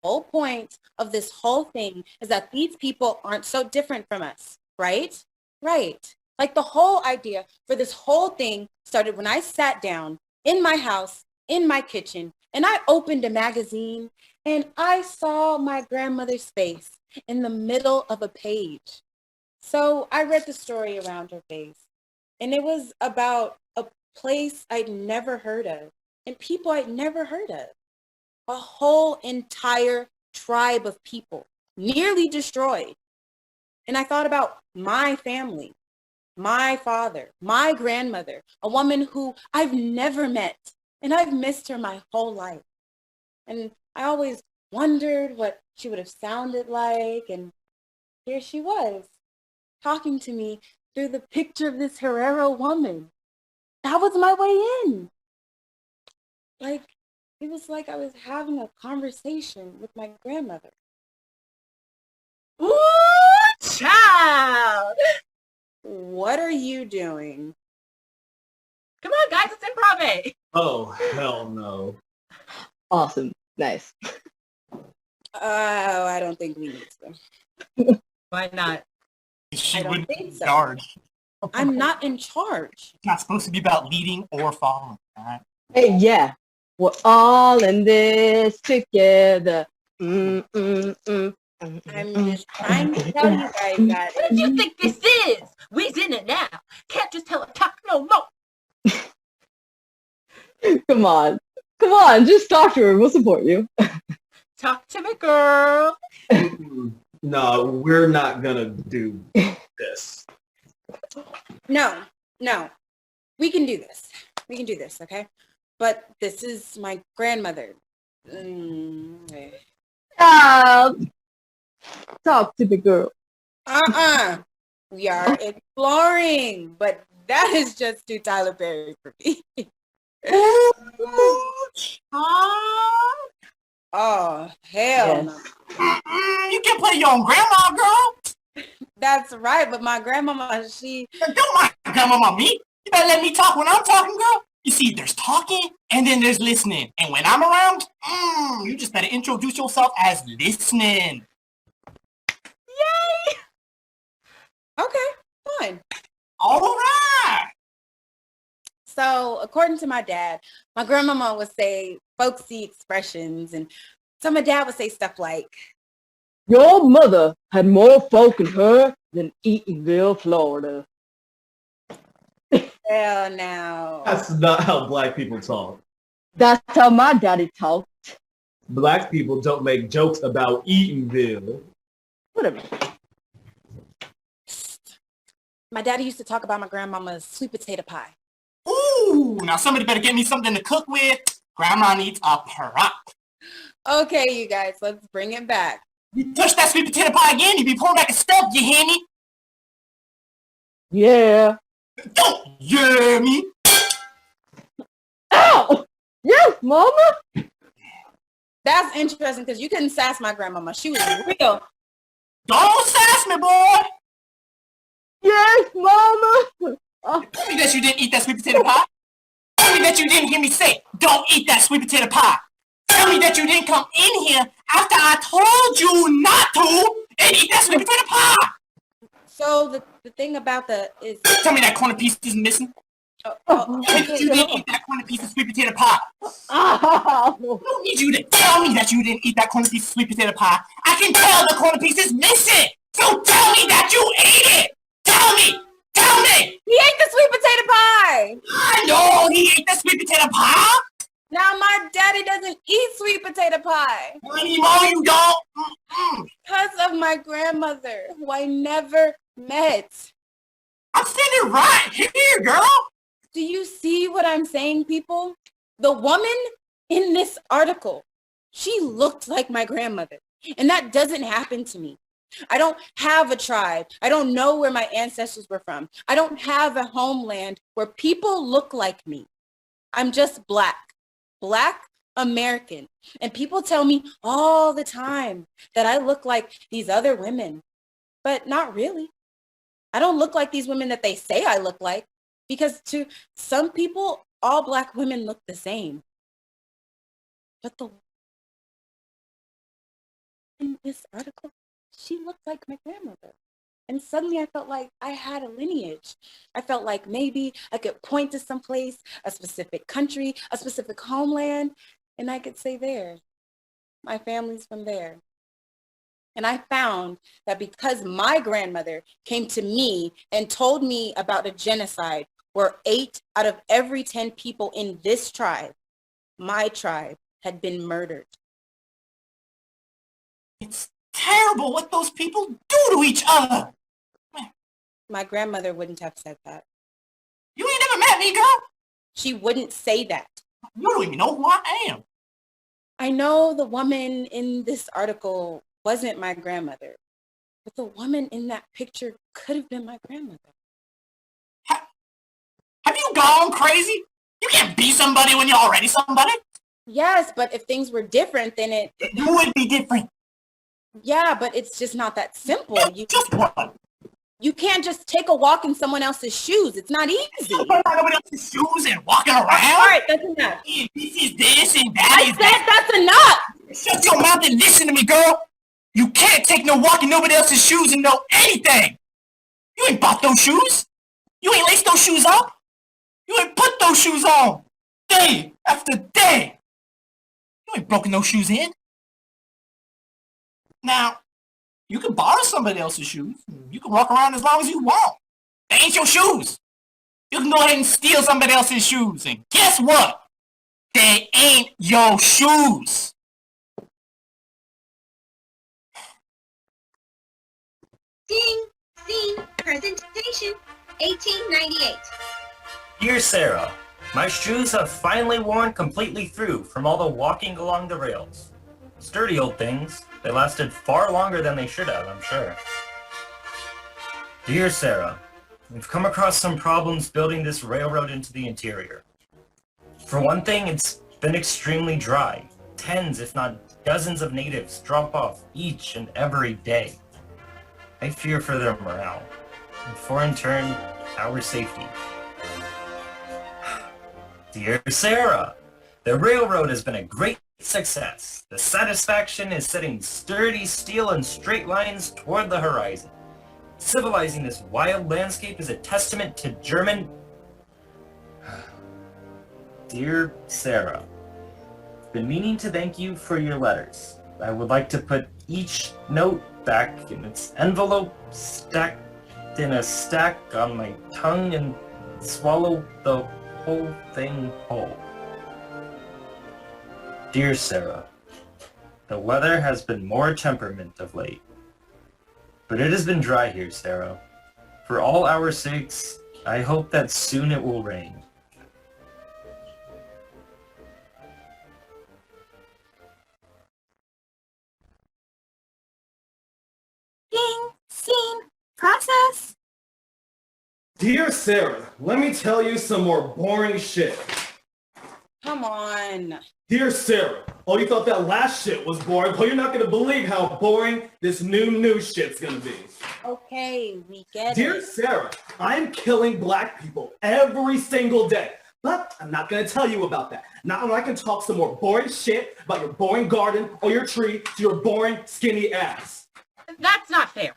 whole point of this whole thing is that these people aren't so different from us, right? Right. Like the whole idea for this whole thing started when I sat down in my house, in my kitchen, and I opened a magazine and I saw my grandmother's face in the middle of a page. So I read the story around her face, and it was about a place I'd never heard of and people I'd never heard of. A whole entire tribe of people nearly destroyed. And I thought about my family, my father, my grandmother, a woman who I've never met, and I've missed her my whole life. And I always wondered what she would have sounded like, and here she was, talking to me through the picture of this Herero woman. That was my way in. Like, it was like I was having a conversation with my grandmother. Ooh, child! What are you doing? Come on, guys, it's improv. Oh, hell no. Awesome. Nice. I don't think we need to. Why not? She I don't wouldn't think be in so. charge. I'm not in charge. It's not supposed to be about leading or following. All right? Hey, yeah. We're all in this together. I'm just trying to tell you guys that. What do you think this is? We's in it now. Can't just tell her talk no more. Come on. Come on. Just talk to her. We'll support you. Talk to me, girl. No, we're not gonna do this. No. We can do this. We can do this, okay? But this is my grandmother. Child. Talk to the girl. We are exploring, but that is just too Tyler Perry for me. Oh, hell no. You can play your own grandma, girl. That's right, but my grandmama, she... Don't mind grandmama me. You better let me talk when I'm talking, girl. You see, there's talking, and then there's listening. And when I'm around, you just better introduce yourself as listening. Yay! Okay, fine. All right. So, according to my dad, my grandmama would say folksy expressions, and so my dad would say stuff like, Your mother had more folk in her than Eatonville, Florida. hell no. That's not how black people talk. That's how my daddy talked. Black people don't make jokes about Eatonville. Whatever. My daddy used to talk about my grandmama's sweet potato pie. Ooh, now somebody better get me something to cook with. Grandma needs a prop. Okay, you guys, let's bring it back. You touch that sweet potato pie again, you be pouring back a stub, you hear me? Yeah. Don't hear me. Ow! Yes, mama! That's interesting because you couldn't sass my grandmama. She was real. Don't sass me, boy. Yes, mama! Tell me that you didn't eat that sweet potato pie. Tell me that you didn't hear me say, don't eat that sweet potato pie. Tell me that you didn't come in here after I told you not to and eat that sweet potato pie. So the thing about the is... Tell me that corner piece is missing. Tell me that you didn't eat that corner piece of sweet potato pie. I don't need you to tell me that you didn't eat that corner piece of sweet potato pie. I can tell the corner piece is missing. So tell me that you ate it. Tell me. Tell me. He ate the sweet potato pie. I know he ate the sweet potato pie. Now my daddy doesn't eat sweet potato pie. Anymore, you don't. Because of my grandmother, who I never met. I'm sitting right here, girl. Do you see what I'm saying, people? The woman in this article, she looked like my grandmother. And that doesn't happen to me. I don't have a tribe. I don't know where my ancestors were from. I don't have a homeland where people look like me. I'm just Black American. And people tell me all the time that I look like these other women, but not really. I don't look like these women that they say I look like, because to some people, all Black women look the same. But the in this article, she looked like my grandmother. And suddenly I felt like I had a lineage. I felt like maybe I could point to some place, a specific country, a specific homeland, and I could say there, my family's from there. And I found that because my grandmother came to me and told me about a genocide where 8 out of every 10 people in this tribe, my tribe, had been murdered. It's terrible what those people do to each other. My grandmother wouldn't have said that. You ain't never met me, girl. She wouldn't say that. You don't even know who I am. I know the woman in this article wasn't my grandmother, but the woman in that picture could have been my grandmother. Have you gone crazy? You can't be somebody when you're already somebody. Yes, but if things were different, then it would be different. Yeah, but it's just not that simple. Just what? You can't just take a walk in someone else's shoes. It's not easy. Nobody else's shoes and walking around? All right, that's enough. This is this and that. I said that's enough. Shut your mouth and listen to me, girl. You can't take no walk in nobody else's shoes and know anything. You ain't bought those shoes. You ain't laced those shoes up. You ain't put those shoes on. Day after day. You ain't broken those shoes in. Now, you can borrow somebody else's shoes. You can walk around as long as you want. They ain't your shoes. You can go ahead and steal somebody else's shoes. And guess what? They ain't your shoes. Ding, scene, presentation, 1898. Dear Sarah, my shoes have finally worn completely through from all the walking along the rails. Sturdy old things. They lasted far longer than they should have, I'm sure. Dear Sarah, we've come across some problems building this railroad into the interior. For one thing, it's been extremely dry. Tens, if not dozens of natives drop off each and every day. I fear for their morale, and for in turn, our safety. Dear Sarah, the railroad has been a great success. The satisfaction is setting sturdy steel and straight lines toward the horizon. Civilizing this wild landscape is a testament to German... Dear Sarah, I've been meaning to thank you for your letters. I would like to put each note back in its envelope, stacked in a stack on my tongue, and swallow the whole thing whole. Dear Sarah, the weather has been more temperament of late, but it has been dry here, Sarah. For all our sakes, I hope that soon it will rain. Ding, scene, process. Dear Sarah, let me tell you some more boring shit. Come on. Dear Sarah, oh, you thought that last shit was boring? Well, you're not going to believe how boring this new shit's going to be. Okay, we get Dear it. Sarah, I'm killing black people every single day. But I'm not going to tell you about that. Not when I can talk some more boring shit about your boring garden or your tree to your boring skinny ass. That's not fair.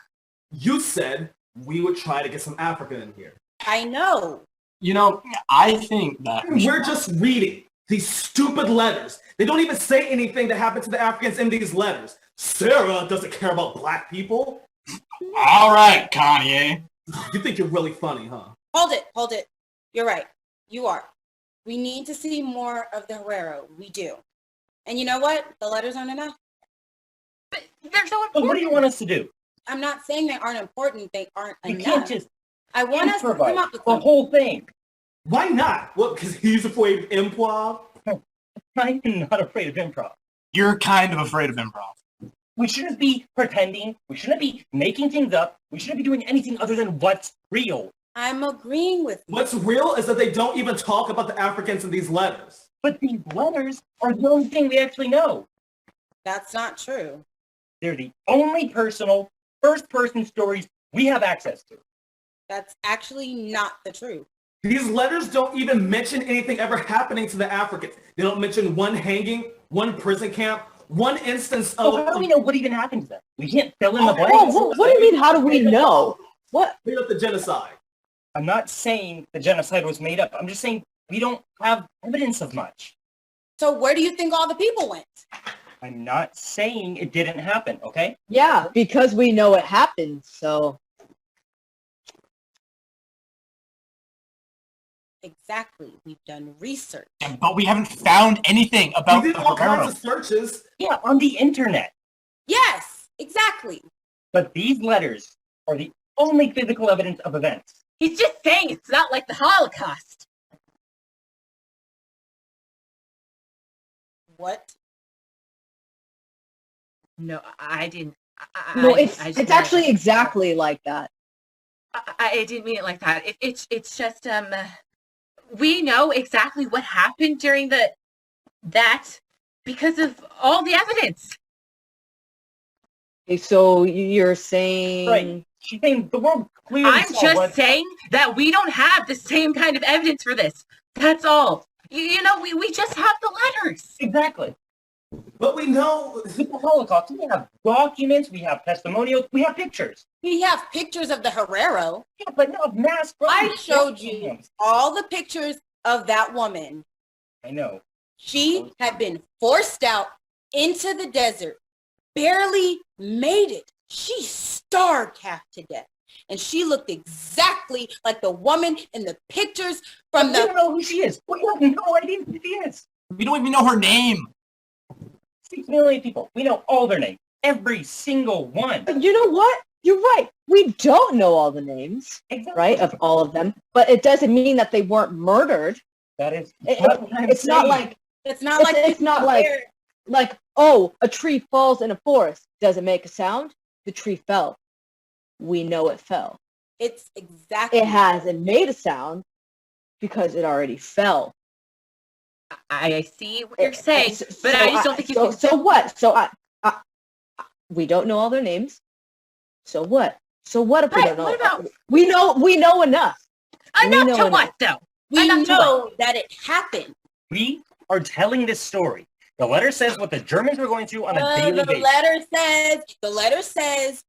You said we would try to get some Africa in here. I know. You know, I think that... We're just reading these stupid letters. They don't even say anything that happened to the Africans in these letters. Sarah doesn't care about black people. All right, Kanye. You think you're really funny, huh? Hold it. You're right. You are. We need to see more of the Herero. We do. And you know what? The letters aren't enough. But they're so So important. what do you want us to do? I'm not saying they aren't important. They aren't You enough. can't just I want us to improvise come up with the something. whole thing. Why not? Well, because he's afraid of improv? I'm not afraid of improv. You're kind of afraid of improv. We shouldn't be pretending. We shouldn't be making things up. We shouldn't be doing anything other than what's real. I'm agreeing with you. What's real is that they don't even talk about the Africans in these letters. But these letters are the only thing we actually know. That's not true. They're the only personal, first-person stories we have access to. That's actually not the truth. These letters don't even mention anything ever happening to the Africans. They don't mention one hanging, one prison camp, one instance of... So how do we know what even happened to them? We can't fill in the Oh, blanks. what do you mean, how do we know? What? Clear up the genocide. I'm not saying the genocide was made up. I'm just saying we don't have evidence of much. So where do you think all the people went? I'm not saying it didn't happen, okay? Yeah, because we know it happened, so... Exactly. We've done research. Yeah, but we haven't found anything about We the did all kinds Herero. of searches. Yeah, on the internet. Yes, exactly. But these letters are the only physical evidence of events. He's just saying it's not like the Holocaust. What? No, I didn't. No, I it's just actually exactly like that. I didn't mean it like that. It's just we know exactly what happened during that because of all the evidence. Okay, so you're saying... Right. She's saying the world clearly I'm saw just what... saying that we don't have the same kind of evidence for this. That's all. You know, we just have the letters. Exactly. But we know... With the Holocaust, we have documents, we have testimonials, we have pictures. We have pictures of the Herero. Yeah, but not of mass I showed you all the pictures of that woman. I know. She had been forced out into the desert, barely made it. She starved half to death. And she looked exactly like the woman in the pictures from We don't know who she is. We have no idea who she is. We don't even know her name. 6 million people. We know all their names. Every single one. But you know what? You're right. We don't know all the names, Exactly. right, of all of them. But it doesn't mean that they weren't murdered. That is It's not like... It's not like It's not like, oh, a tree falls in a forest. Does it make a sound? The tree fell. We know it fell. It's exactly. It hasn't made a sound because it already fell. I see what you're saying, but I just don't think you can... So what? We don't know all their names. So what? So what if we don't know? What about... We know enough. Enough to what, though? We Enough to know what? that it happened. we are telling this story. The letter says what the Germans were going through on a daily basis. The letter says,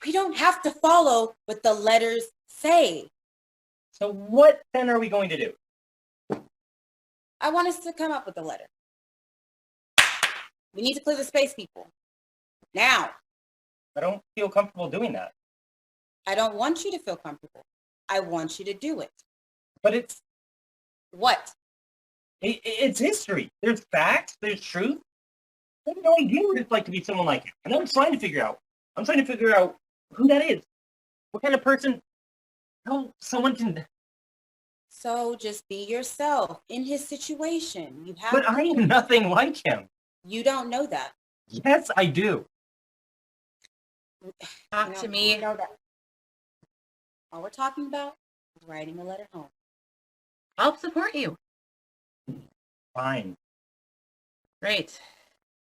we don't have to follow what the letters say. So what then are we going to do? I want us to come up with a letter. We need to clear the space, people. Now. I don't feel comfortable doing that. I don't want you to feel comfortable. I want you to do it. But it's... What? It's history. There's facts. There's truth. I have no idea what it's like to be someone like him. And I'm trying to figure out who that is. What kind of person... how someone can... So just be yourself in his situation. You have. But I am nothing like him. You don't know that. Yes, I do. Talk to me. You know that. All we're talking about is writing a letter home. I'll support you. Fine. Great.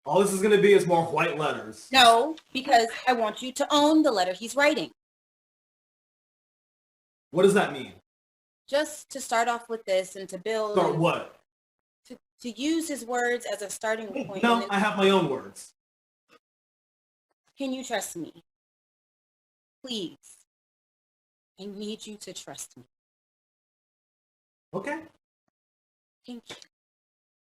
All this is going to be is more white letters. No, because I want you to own the letter he's writing. What does that mean? Just to start off with this and to build. Start what? To use his words as a starting point. No, I have my own words. Can you trust me? Please. I need you to trust me. Okay. Thank you.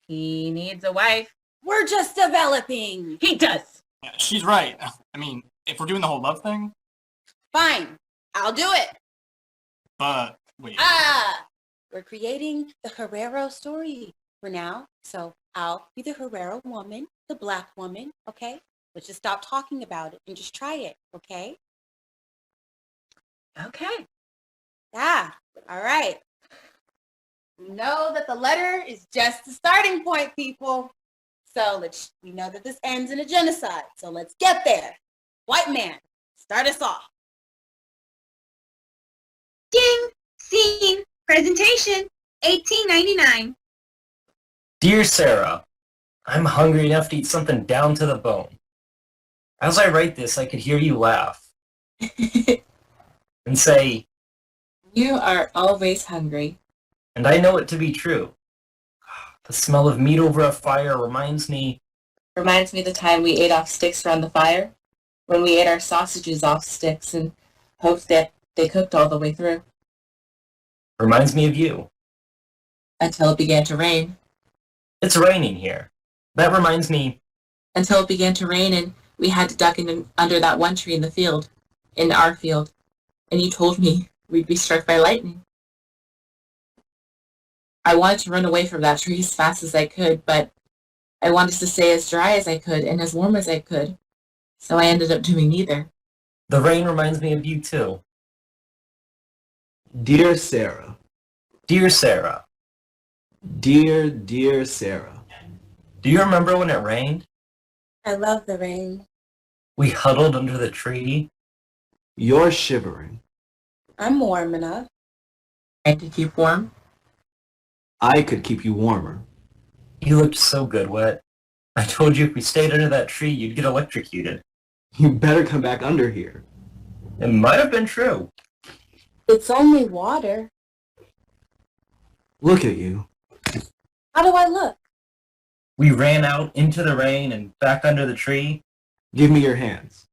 He needs a wife. We're just developing. He does. Yeah, she's right. I mean, if we're doing the whole love thing, Fine. I'll do it. but wait. We're creating the Herero story for now. So I'll be the Herero woman, the black woman, okay? Let's just stop talking about it and just try it, okay? Okay. Yeah, all right. We know that the letter is just the starting point, people. So we know that this ends in a genocide. So let's get there. White man, start us off. Ding! Scene! Presentation! 1899. Dear Sarah, I'm hungry enough to eat something down to the bone. As I write this, I could hear you laugh and say, You are always hungry. and I know it to be true. The smell of meat over a fire reminds me Reminds me of the time we ate off sticks around the fire, when we ate our sausages off sticks and hoped that they cooked all the way through, reminds me of you. until it began to rain. It's raining here. That reminds me until it began to rain and we had to duck under that one tree in our field. And you told me we'd be struck by lightning. I wanted to run away from that tree as fast as I could, but I wanted to stay as dry as I could and as warm as I could. So I ended up doing neither. The rain reminds me of you too. Dear Sarah. Dear Sarah. Dear Sarah. Do you remember when it rained? I love the rain. We huddled under the tree. You're shivering. I'm warm enough. And to keep warm? I could keep you warmer. You looked so good wet. I told you if we stayed under that tree, you'd get electrocuted. You better come back under here. It might have been true. It's only water. Look at you. How do I look? We ran out into the rain and back under the tree. Give me your hands.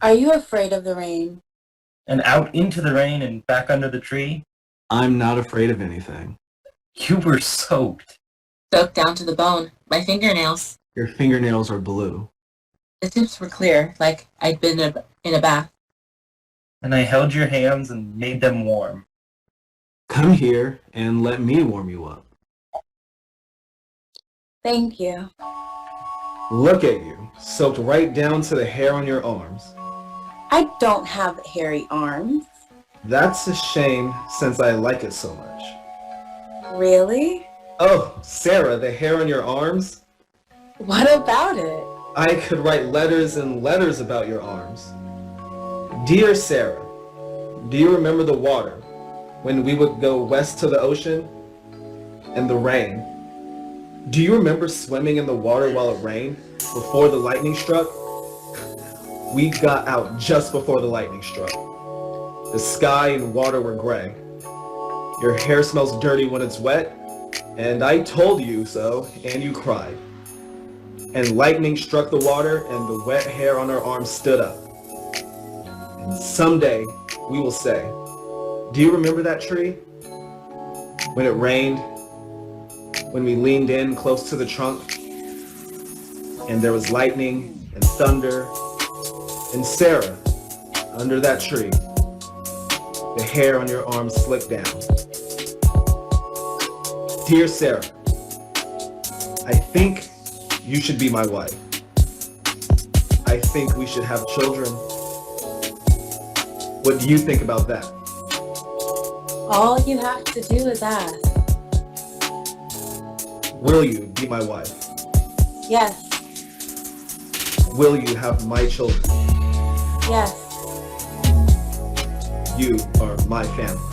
Are you afraid of the rain? And out into the rain and back under the tree. I'm not afraid of anything. You were soaked. Soaked down to the bone. My fingernails. Your fingernails are blue. The tips were clear, like I'd been in a bath. And I held your hands and made them warm. Come here and let me warm you up. Thank you. Look at you, soaked right down to the hair on your arms. I don't have hairy arms. That's a shame since I like it so much. Really? Oh, Sarah, the hair on your arms? What about it? I could write letters and letters about your arms. Dear Sarah, do you remember the water when we would go west to the ocean? And the rain. Do you remember swimming in the water while it rained before the lightning struck? We got out just before the lightning struck. The sky and water were gray. Your hair smells dirty when it's wet, and I told you so, and you cried. And lightning struck the water, and the wet hair on our arms stood up. And someday, we will say, do you remember that tree? When it rained, when we leaned in close to the trunk, and there was lightning and thunder, and Sarah, under that tree, the hair on your arms slicked down. Dear Sarah, I think you should be my wife. I think we should have children. What do you think about that? All you have to do is ask. Will you be my wife? Yes. Will you have my children? Yes. You are my family.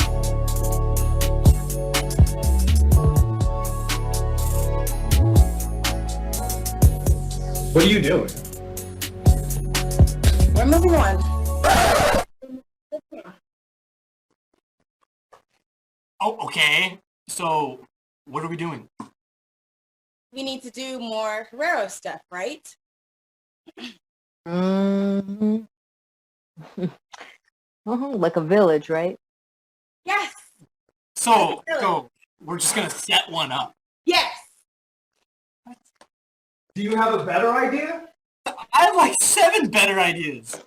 What are you doing? We're moving on. Oh, okay. So, what are we doing? We need to do more Herero stuff, right? Mm-hmm. Like a village, right? Yes. So we're just gonna set one up. Yes. Do you have a better idea? I have like 7 better ideas.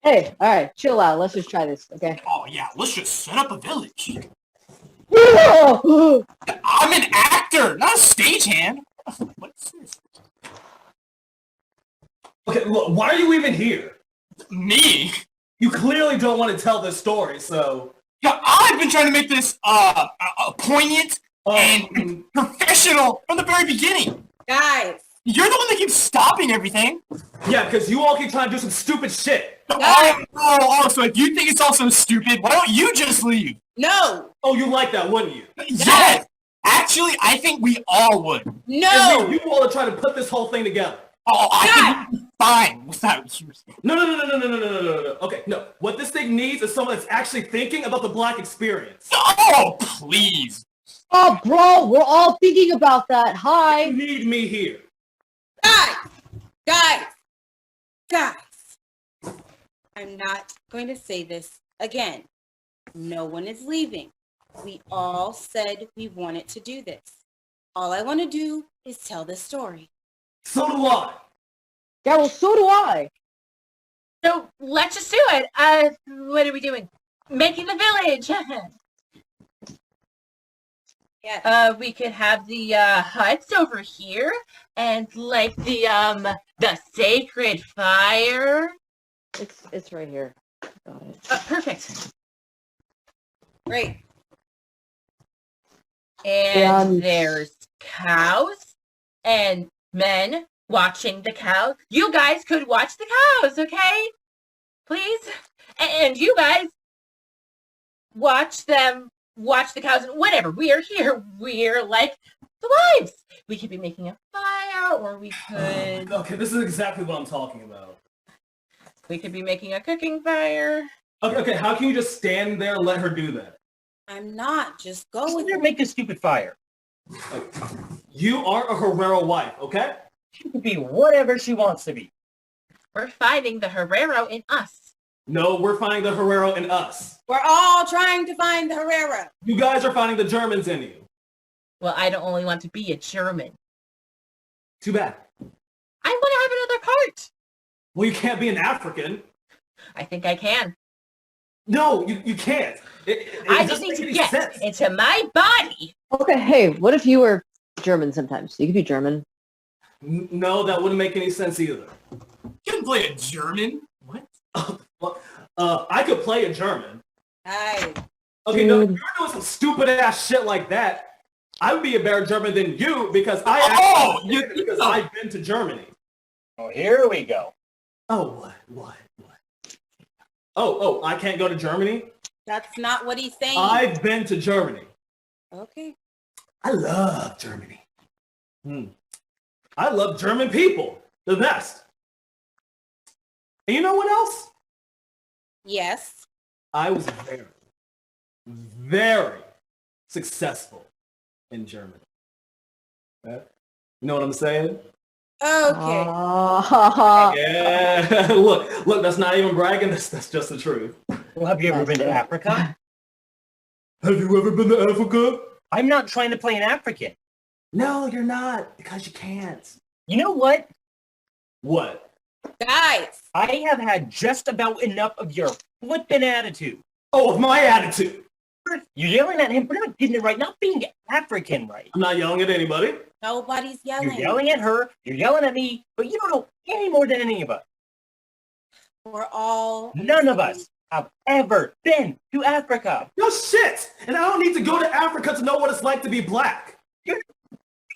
Hey, all right, chill out. Let's just try this, okay? Oh yeah, let's just set up a village. Oh! I'm an actor, not a stagehand. What's this? Okay, look, why are you even here? Me? You clearly don't want to tell this story, so... Yeah, I've been trying to make this poignant and professional from the very beginning. Guys. You're the one that keeps stopping everything. Yeah, because you all keep trying to do some stupid shit. Oh, so if you think it's all so stupid, why don't you just leave? No. Oh, you like that, wouldn't you? Yes. Actually, I think we all would. No. And you all are trying to put this whole thing together. Oh, I think we'd be fine without you. No. Okay, no. What this thing needs is someone that's actually thinking about the Black experience. Oh, please. Oh, bro, we're all thinking about that. Hi. You need me here. Guys. I'm not going to say this again. No one is leaving. We all said we wanted to do this. All I want to do is tell this story. So do I. Yeah, well, so do I. So let's just do it. What are we doing? Making the village. Yeah. We could have the huts over here, and like the sacred fire. It's right here. Got it. Perfect. Great. And there's cows and men watching the cows. You guys could watch the cows, okay? Please? And you guys watch them watch the cows and whatever. We are here. We're like the wives. We could be making a fire, or we could... Okay, this is exactly what I'm talking about. We could be making a cooking fire. Okay, how can you just stand there and let her do that? I'm not. Just go Just with let her it. make a stupid fire. You aren't a Herero wife, okay? She can be whatever she wants to be. We're finding the Herero in us. No, we're finding the Herero in us. We're all trying to find the Herero. You guys are finding the Germans in you. Well, I don't only want to be a German. Too bad. I want to have another part. Well, you can't be an African. I think I can. No, you can't. It I just doesn't need make to any get sense. into my body. Okay, hey, what if you were German sometimes? You could be German. No, that wouldn't make any sense either. You can play a German. What? I could play a German. Hi. Okay, no, if you're doing some stupid ass shit like that, I would be a better German than you because I've been to Germany. Oh, here we go. Oh, what? Oh, I can't go to Germany? That's not what he's saying. I've been to Germany. Okay. I love Germany. I love German people. The best. And you know what else? Yes. I was very, very successful in Germany. You know what I'm saying? Okay. Yeah. Look, that's not even bragging. That's just the truth. Well, have you ever been to Africa? Have you ever been to Africa? I'm not trying to play an African. No, you're not, because you can't. You know what? What? Guys. I have had just about enough of your flippin' attitude. Oh, of my attitude. You're yelling at him for not getting it right, not being African right. I'm not yelling at anybody. Nobody's yelling. You're yelling at her, you're yelling at me, but you don't know any more than any of us. We're all... None of us have ever been to Africa. No shit! And I don't need to go to Africa to know what it's like to be black. You're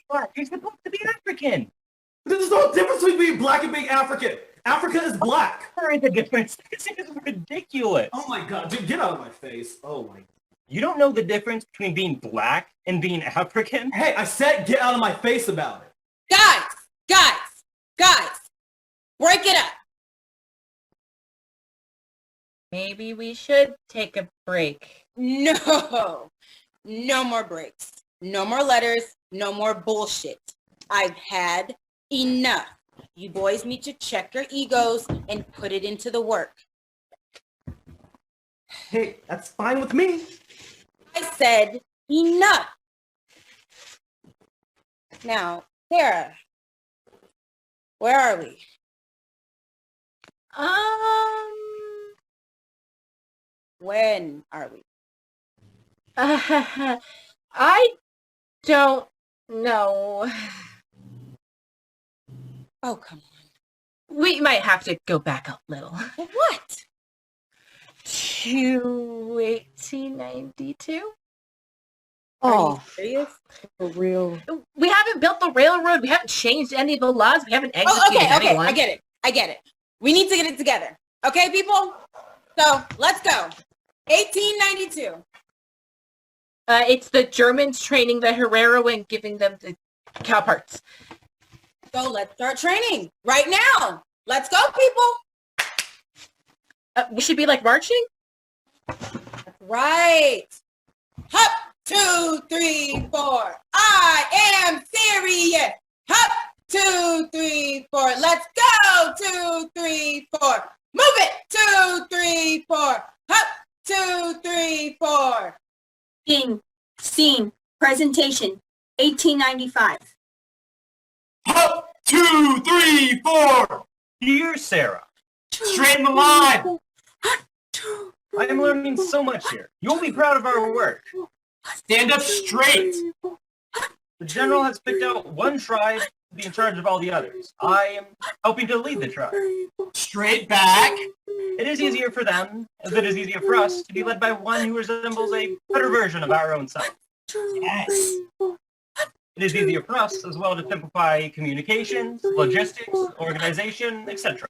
black. You're supposed to be African. There's no difference between being black and being African. Africa is black. There is a difference. This is ridiculous. Oh my god, dude, get out of my face. Oh my... You don't know the difference between being black and being African? Hey, I said get out of my face about it. Guys, break it up. Maybe we should take a break. No more breaks. No more letters. No more bullshit. I've had enough. You boys need to check your egos and put it into the work. Hey, that's fine with me. I said enough. Now, Sarah, where are we? When are we? I don't know. Oh, come on. We might have to go back a little. What? To 1892? Are you serious? For real. We haven't built the railroad. We haven't changed any of the laws. We haven't executed Okay. anyone. I get it. We need to get it together. Okay, people? So, let's go. 1892. It's the Germans training the Herero and giving them the cow parts. So, let's start training right now. Let's go, people. We should be like marching? That's right. Hop, 2, 3, 4. I am serious. Hop, 2, 3, 4. Let's go. 2, 3, 4. Move it. 2, 3, 4. Hop, 2, 3, 4. Scene, presentation, 1895. Up, 2, 3, 4. Dear Sarah, Straighten the line. I am learning so much here. You'll be proud of our work. Stand up straight. The general has picked out one tribe to be in charge of all the others. I am helping to lead the tribe. Straight back. It is easier for them, as it is easier for us, to be led by one who resembles a better version of our own self. Yes. It is easier for us as well to simplify communications, logistics, organization, etc.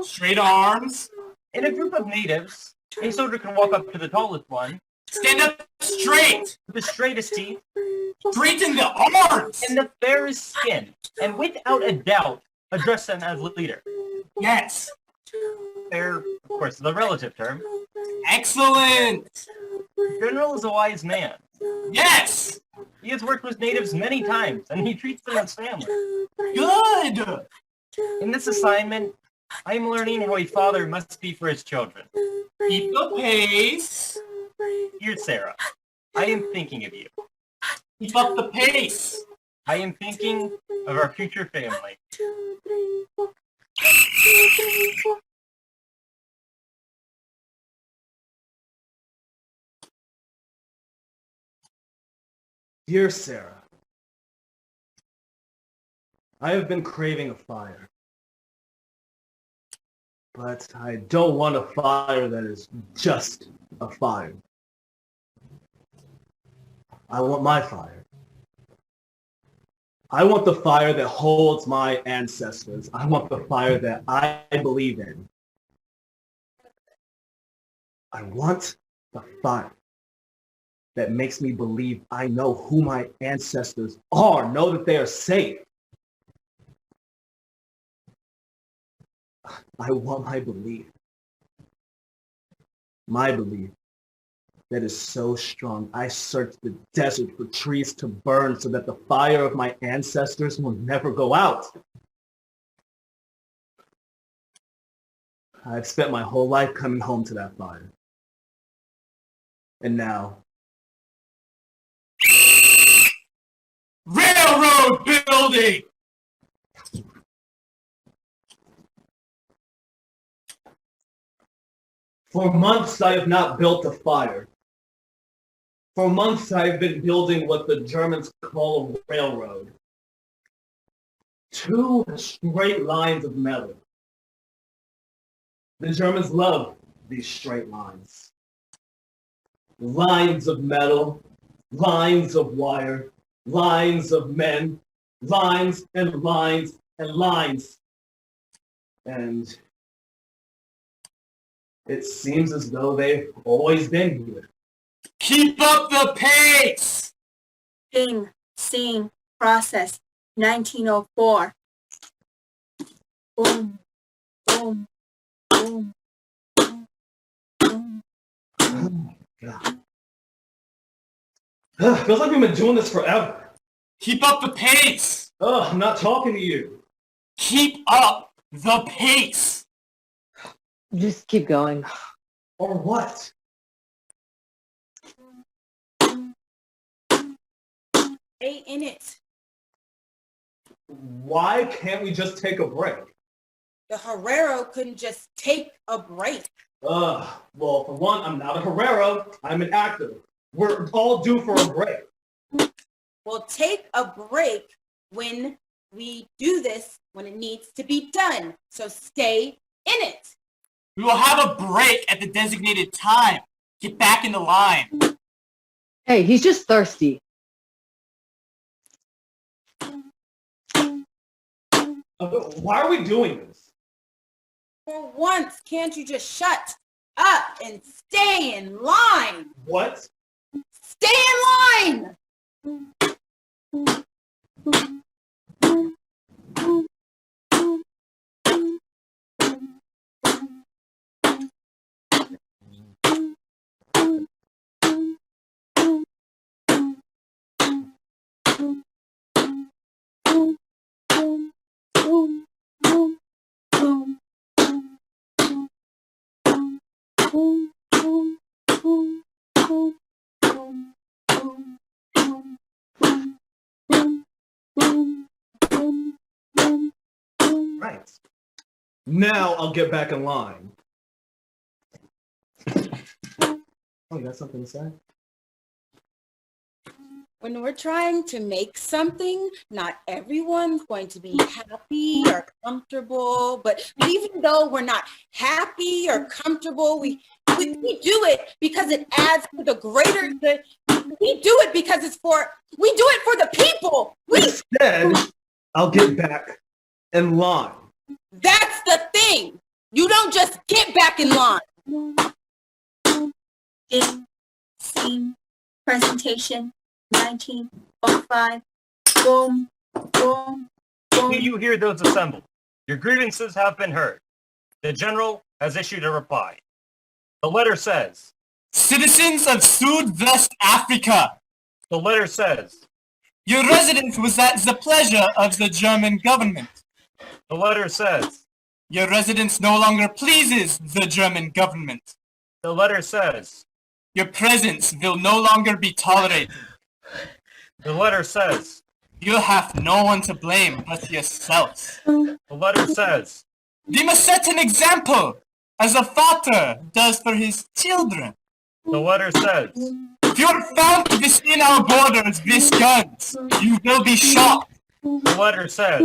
Straight arms. In a group of natives, a soldier can walk up to the tallest one, Stand up straight. with the straightest teeth, Straighten the arms. and the fairest skin, and without a doubt, address them as leader. Yes. Fair, of course, is a relative term. Excellent. The general is a wise man. Yes. He has worked with natives many times, and he treats them as family. Good. In this assignment, I am learning how a father must be for his children. Keep the pace. Dear Sarah, I am thinking of you. Keep up the pace. I am thinking of our future family. Dear Sarah, I have been craving a fire. But I don't want a fire that is just a fire. I want my fire. I want the fire that holds my ancestors. I want the fire that I believe in. I want the fire that makes me believe I know who my ancestors are, know that they are safe. I want my belief that is so strong. I search the desert for trees to burn so that the fire of my ancestors will never go out. I've spent my whole life coming home to that fire. And now, Railroad building. for months I have not built a fire. For months I have been building what the Germans call a railroad. 2 straight lines of metal. The Germans love these straight lines. Lines of metal, lines of wire, lines of men, lines and lines and lines. And it seems as though they've always been here. Keep up the pace! Thing, scene, process, 1904. Boom, boom, boom, boom, boom. Oh my God. Feels like we've been doing this forever. Keep up the pace! I'm not talking to you. Keep up the pace! Just keep going. Or what? Stay in it. Why can't we just take a break? The Herero couldn't just take a break. Well, for one, I'm not a Herero. I'm an actor. We're all due for a break. We'll take a break when we do this, when it needs to be done. So stay in it. We will have a break at the designated time. Get back in the line. Hey, he's just thirsty. Why are we doing this? For once, can't you just shut up and stay in line? What? Stay in line! Right. Now I'll get back in line. Oh, you got something to say? When we're trying to make something, not everyone's going to be happy or comfortable, but even though we're not happy or comfortable, we do it because it adds to the greater good. We do it because we do it for the people. Instead, I'll get back in line. That's the thing. You don't just get back in line. Game, scene, presentation, 1905. Boom, boom, Do boom. you hear those assembled? Your grievances have been heard. The general has issued a reply. The letter says, Citizens of Sud-West Africa, the letter says, your residence was at the pleasure of the German government. the letter says, Your residence no longer pleases the German government. the letter says, Your presence will no longer be tolerated. the letter says, You have no one to blame but yourselves. the letter says, You must set an example, as a father does for his children. the letter says, If you are found within our borders with guns, you will be shot. the letter says,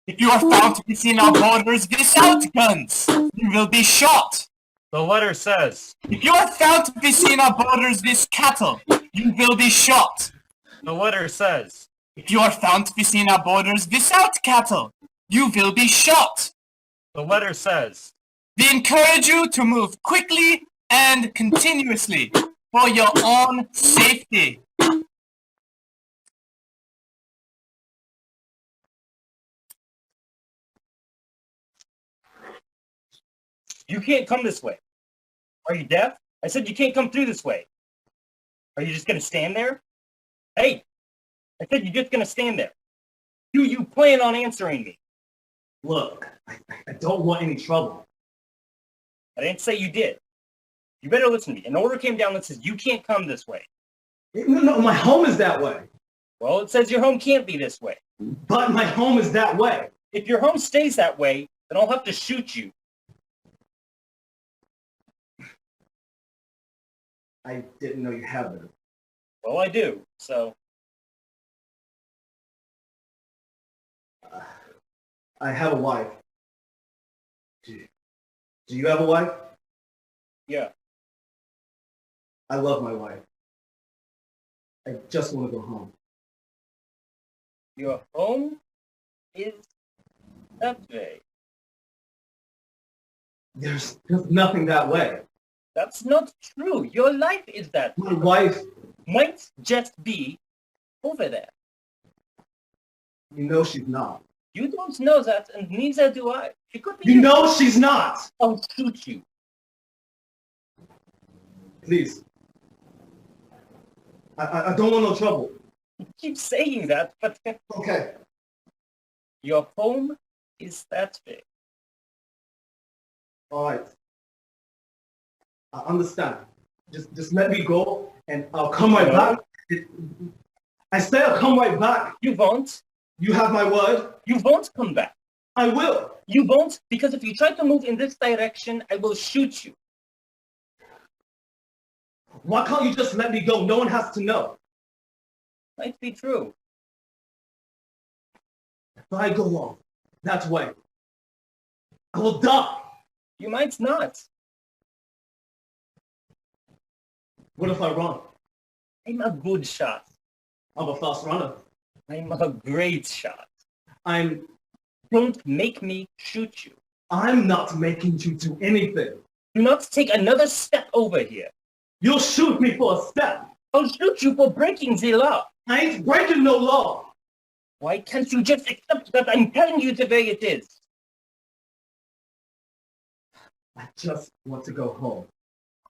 If you are found within our borders without guns, you will be shot. the letter says, If you are found within our borders with cattle, you will be shot. the letter says, If you are found within our borders without cattle, you will be shot. the letter says, We encourage you to move quickly and continuously for your own safety. you can't come this way. Are you deaf? I said you can't come through this way. Are you just going to stand there? Hey, I said you're just going to stand there. Do you plan on answering me? Look, I don't want any trouble. I didn't say you did. You better listen to me. An order came down that says you can't come this way. No, my home is that way. Well, it says your home can't be this way. But my home is that way. If your home stays that way, then I'll have to shoot you. I didn't know you had them. Well, I do, so... I have a wife. Do you have a wife? Yeah. I love my wife. I just want to go home. Your home is that way. There's nothing that way. That's not true. Your life is that way. My wife, Might just be over there. you know she's not. You don't know that, and neither do I. She could be You know she's not! I'll shoot you. Please. I don't want no trouble. You keep saying that, but Okay. your home is that way. All right. I understand. Just let me go, and I'll come right back. I say I'll come right back. You won't. You have my word. You won't come back. I will. You won't, because if you try to move in this direction, I will shoot you. Why can't you just let me go? No one has to know. Might be true. If I go off that way, I will die. You might not. What if I run? I'm a good shot. I'm a fast runner. I'm a great shot. I'm Don't make me shoot you. not making you do anything. Do not take another step over here. You'll shoot me for a step. I'll shoot you for breaking the law. I ain't breaking no law. Why can't you just accept that I'm telling you the way it is? I just want to go home.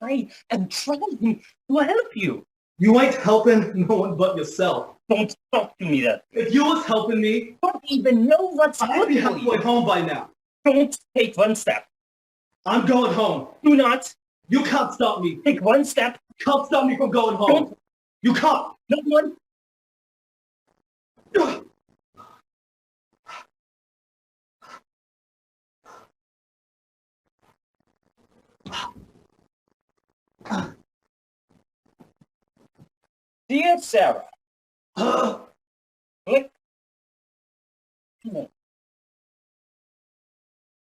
I am trying to help you. You ain't helping no one but yourself. Don't talk to me that way. If you was helping me, Don't even know what's I'd be good for halfway you. home by now. Don't take one step. I'm going home. Do not You can't stop me. take one step. You can't stop me from going home. Don't. You can't. No one. Dear Sarah. Click.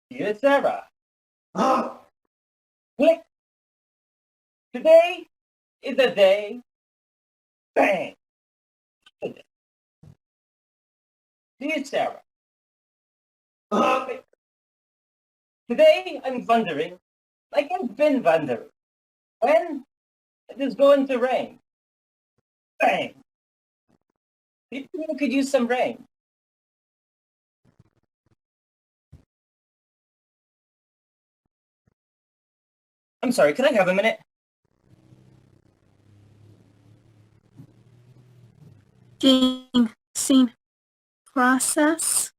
Dear Sarah. Click. Today is a day. Bang. Dear Sarah. Today I'm wondering, like I've been wondering, when it is going to rain. Bang. People could use some rain. I'm sorry, could I have a minute? Game, scene, process.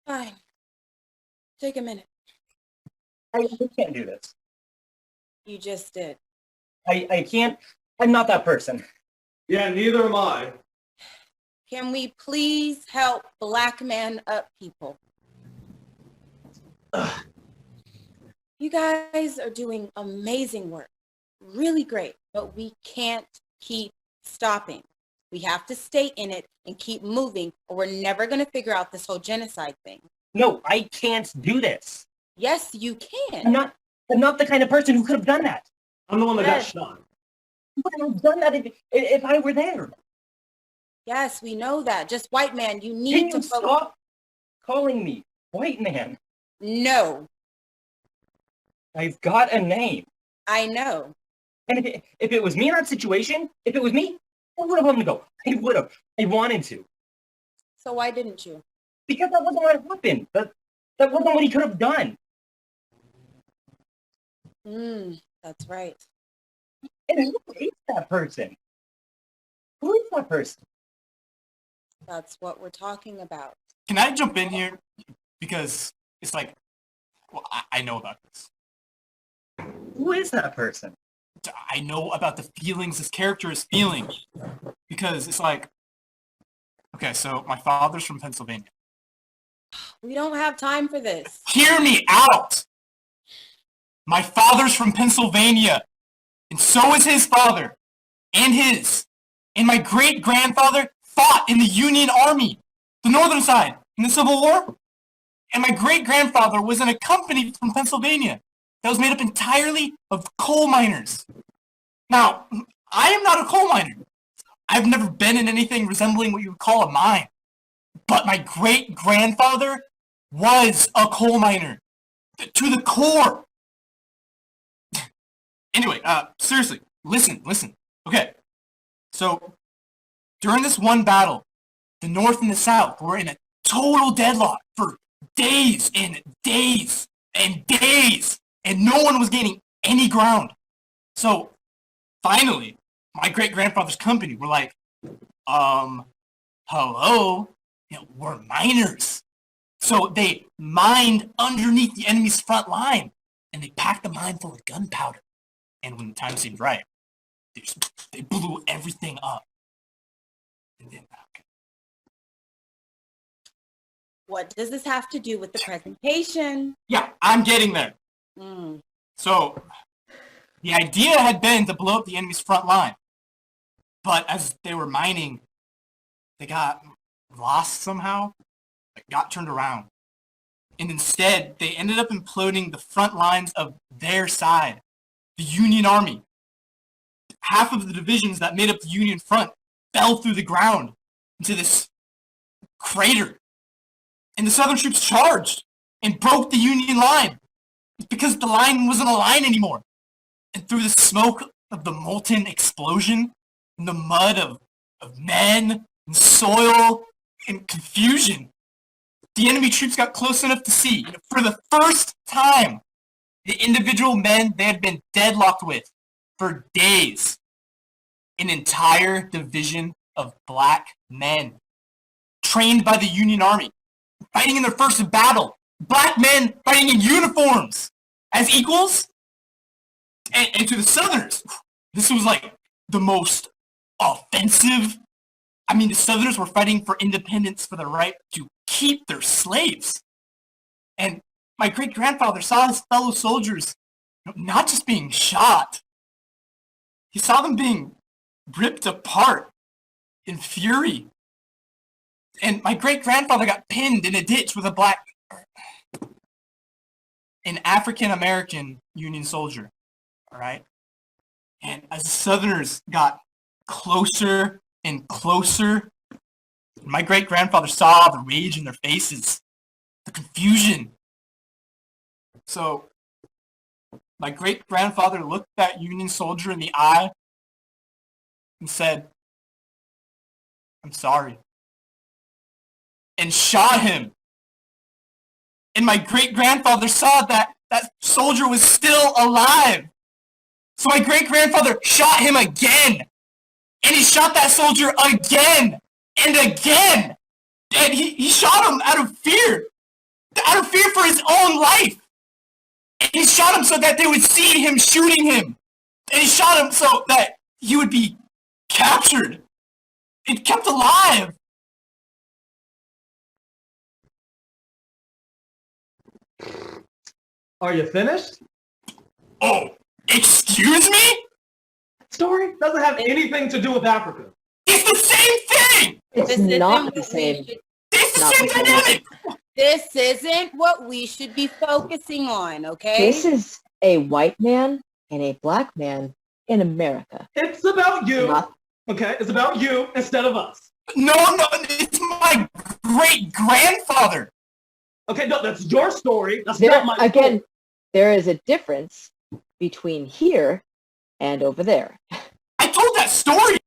Fine. Take a minute. I can't do this. You just did. I can't. I'm not that person. Yeah, neither am I. Can we please help Black man up, people? You guys are doing amazing work. Really great. But we can't keep stopping. We have to stay in it and keep moving, or we're never going to figure out this whole genocide thing. No, I can't do this. Yes, you can. I'm not the kind of person who could have done that. I'm the one that got shot. I would have done that if I were there. Yes, we know that. Just white man, you Can need you to stop calling me white man? No, I've got a name. I know. And if it was me in that situation, if it was me, I would have let him go. I would have. I wanted to. So why didn't you? Because that wasn't what happened. That wasn't what he could have done. That's right. And who is that person? Who is that person? That's what we're talking about. Can I jump in here? Because it's like, well, I know about this. Who is that person? I know about the feelings this character is feeling. Because it's like, okay, so my father's from Pennsylvania. We don't have time for this. Hear me out! My father's from Pennsylvania. And so is his father. And his. And my great-grandfather fought in the Union Army. The northern side. In the Civil War. And my great-grandfather was in a company from Pennsylvania that was made up entirely of coal miners. Now, I am not a coal miner. I've never been in anything resembling what you would call a mine. But my great-grandfather was a coal miner. To the core. Anyway, seriously, listen. Okay, so during this one battle, the North and the South were in a total deadlock for days and days and days, and no one was gaining any ground. So finally, my great-grandfather's company were like, hello, we're miners. So they mined underneath the enemy's front line, and they packed the mine full of gunpowder. And when the time seemed right, they blew everything up. And then, What does this have to do with the presentation? yeah, I'm getting there. So the idea had been to blow up the enemy's front line. But as they were mining, they got lost somehow, got turned around. And instead, they ended up imploding the front lines of their side. The Union Army. Half of the divisions that made up the Union front fell through the ground into this crater. And the Southern troops charged and broke the Union line. It's because the line wasn't a line anymore. And through the smoke of the molten explosion, and the mud of men and soil and confusion, the enemy troops got close enough to see, for the first time, the individual men they had been deadlocked with for days. An entire division of black men trained by the Union Army, fighting in their first battle. Black men fighting in uniforms as equals. And to the Southerners, this was like the most offensive. I mean, the Southerners were fighting for independence, for the right to keep their slaves. And my great-grandfather saw his fellow soldiers not just being shot, he saw them being ripped apart in fury. And my great-grandfather got pinned in a ditch with an African-American Union soldier, all right? And as the Southerners got closer and closer, my great-grandfather saw the rage in their faces, the confusion. So my great-grandfather looked that Union soldier in the eye and said, "I'm sorry," and shot him. And my great-grandfather saw that soldier was still alive. So my great-grandfather shot him again. And he shot that soldier again and again. And he shot him out of fear for his own life. And he shot him so that they would see him shooting him. And he shot him so that he would be captured and kept alive. Are you finished? Oh, excuse me? Story doesn't have anything to do with Africa. It's the same thing! It's not the same. It's the same dynamic! This isn't what we should be focusing on, okay? This is a white man and a black man in America. It's about you. Not- Okay, it's about you instead of us. No, it's my great-grandfather. Okay, no, that's your story. That's not my Again, there is a difference between here and over there. I told that story.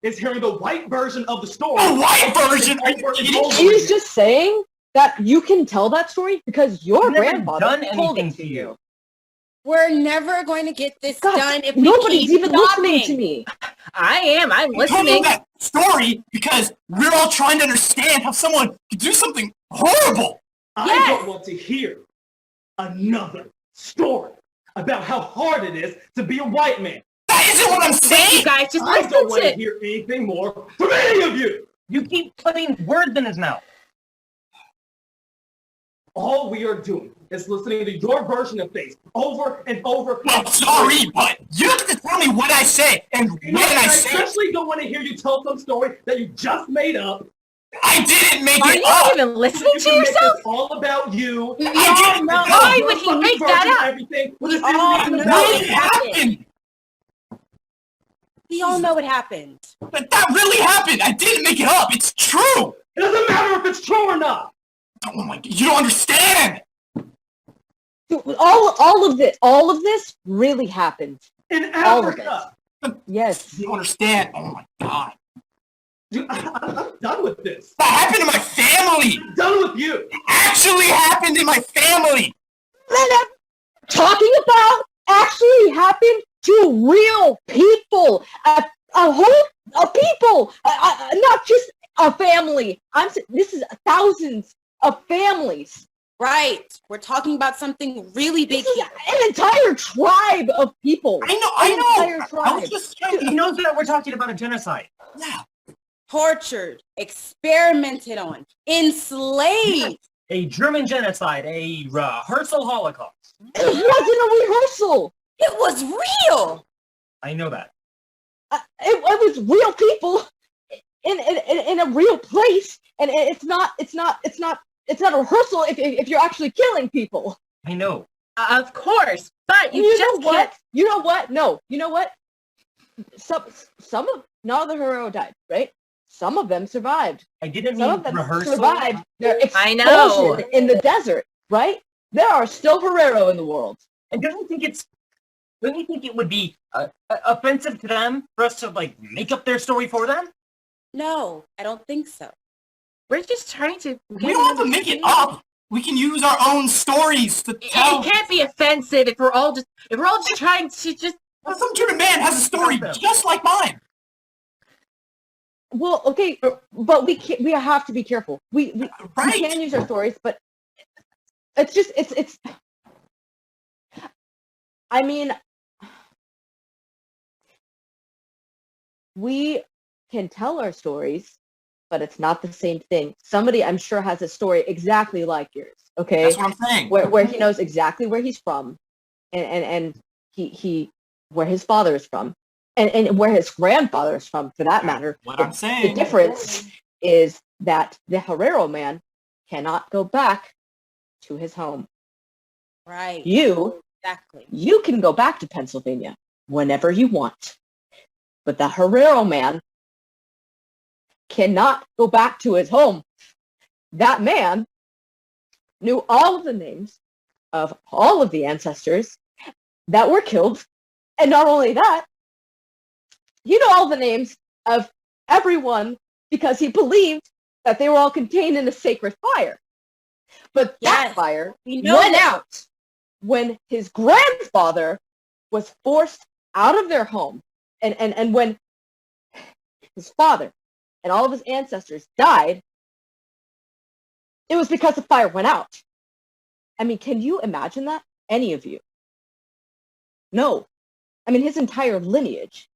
It's hearing the white version of the story. A white version? She's just saying that you can tell that story because your I've never grandfather done told anything it to you. We're never going to get this God, done if we nobody's keep even stopping. listening to me. I am. I'm I told you listening. that story because we're all trying to understand how someone could do something horrible. I Yes. don't want to hear another story about how hard it is to be a white man. That isn't what I'm You saying. guys just I don't listen want to to hear anything more from any of you. You keep putting words in his mouth. All we are doing is listening to your version of things over and over. Well, sorry, but you don't have to tell me what I say and You know, when I I say it. especially don't want to hear you tell some story that you just made up. I didn't make Are it you up. even listening You to can make yourself? this all about you. I didn't no, make it why up. would he Your make version that of up? Everything. Well, this all isn't know even That about really it happened. We all know what happened. But that really happened. I didn't make it up. It's true. It doesn't matter if it's true or not. Oh my! You don't understand. All of this really happened. In All of Africa. Yes. You don't understand. Oh my God! I'm done with this. That happened to my family. I'm done with you. It actually happened in my family. Talking about actually happened to real people, a people, not just a family. This is thousands of families. Right. We're talking about something really big This is here. an entire tribe of people. I know. An entire I was tribe. just trying He knows that we're talking about a genocide. Yeah. tortured, experimented on, enslaved. A German genocide, a rehearsal Holocaust. It wasn't a rehearsal. It was real. I know that. It was real people in a real place, and it's not a rehearsal if you're actually killing people. I know. Of course, but You know what? You know what? No, you know what? Some of not the Herero died, right? Some of them survived. I didn't Some mean of them rehearsal. survived their I know. expulsion in the desert, right? There are still Herero in the world. And don't you think it would be offensive to them for us to like make up their story for them? No, I don't think so. We're just trying to. We don't have to make it up. We can use our own stories to tell. It can't be offensive if we're all just trying to just. Some German man has a story just like mine. Well, okay, but we have to be careful. We Right. can use our stories, but it's just it's. I mean, we can tell our stories, but it's not the same thing. Somebody, I'm sure, has a story exactly like yours. Okay, That's what I'm saying. where he knows exactly where he's from, and he where his father is from, and where his grandfather is from, for that matter. What I'm saying. The difference is that the Herero man cannot go back to his home. Right. Exactly. You can go back to Pennsylvania whenever you want, but the Herero man cannot go back to his home. That man knew all of the names of all of the ancestors that were killed, and not only that, he knew all the names of everyone because he believed that they were all contained in a sacred fire. But that fire went out when his grandfather was forced out of their home, and when his father and all of his ancestors died, it was because the fire went out. I mean, can you imagine that? Any of you? No. I mean, his entire lineage,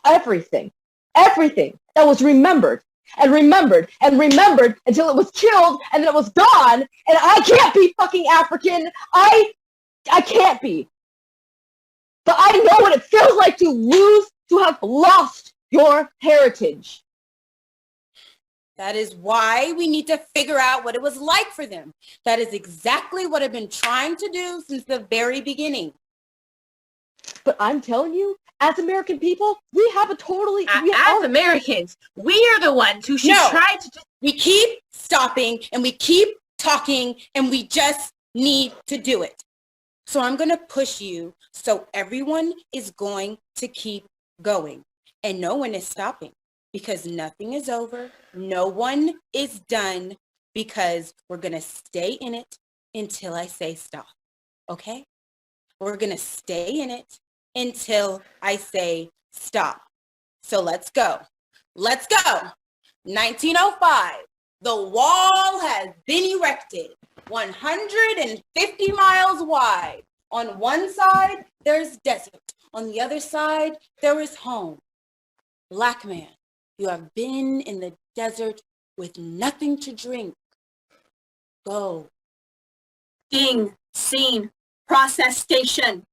everything that was remembered and remembered and remembered until it was killed and then it was gone, and I can't be fucking African. I can't be. But I know what it feels like to have lost your heritage. That is why we need to figure out what it was like for them. That is exactly what I've been trying to do since the very beginning. But I'm telling you, as American people, we have a totally... Americans, we are the ones who should try to... We keep stopping and we keep talking and we just need to do it. So I'm going to push you so everyone is going to keep going. And no one is stopping because nothing is over. No one is done because we're going to stay in it until I say stop. Okay? We're going to stay in it until I say stop. So let's go. Let's go. 1905. The wall has been erected, 150 miles wide. On one side, there's desert. On the other side, there is home. Black man, you have been in the desert with nothing to drink. Go. Ding, scene, process station.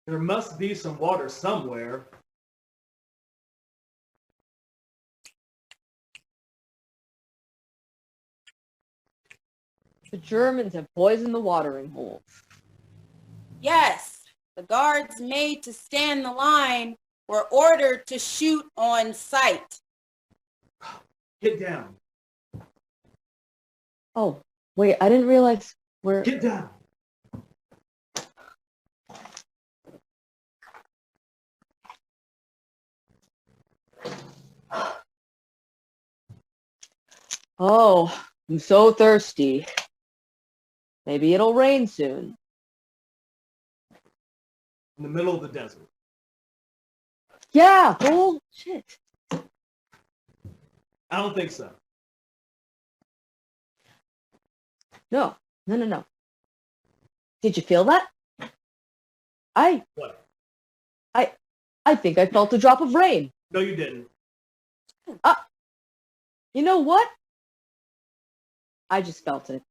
There must be some water somewhere. The Germans have poisoned the watering holes. Yes, the guards made to stand the line were ordered to shoot on sight. Get down. Oh, wait, I didn't realize we're... Get down. Oh, I'm so thirsty. Maybe it'll rain soon. In the middle of the desert. Yeah, bullshit. I don't think so. No. Did you feel that? I What? I think I felt a drop of rain. No, you didn't. You know what? I just felt it.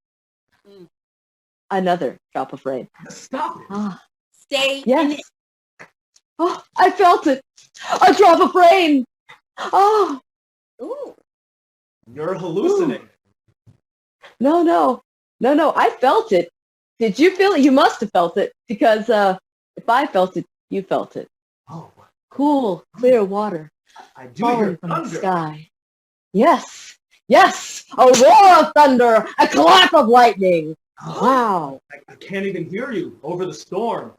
Another drop of rain. Stop it. Stay in Yes. it. Oh, I felt it. A drop of rain. Oh, Ooh. You're hallucinating. no. I felt it. Did you feel it? You must have felt it because if I felt it, you felt it. Oh, Cool, clear water I do falling hear from the thunder. sky. Yes. A roar of thunder, a clap of lightning. Wow. I can't even hear you over the storm.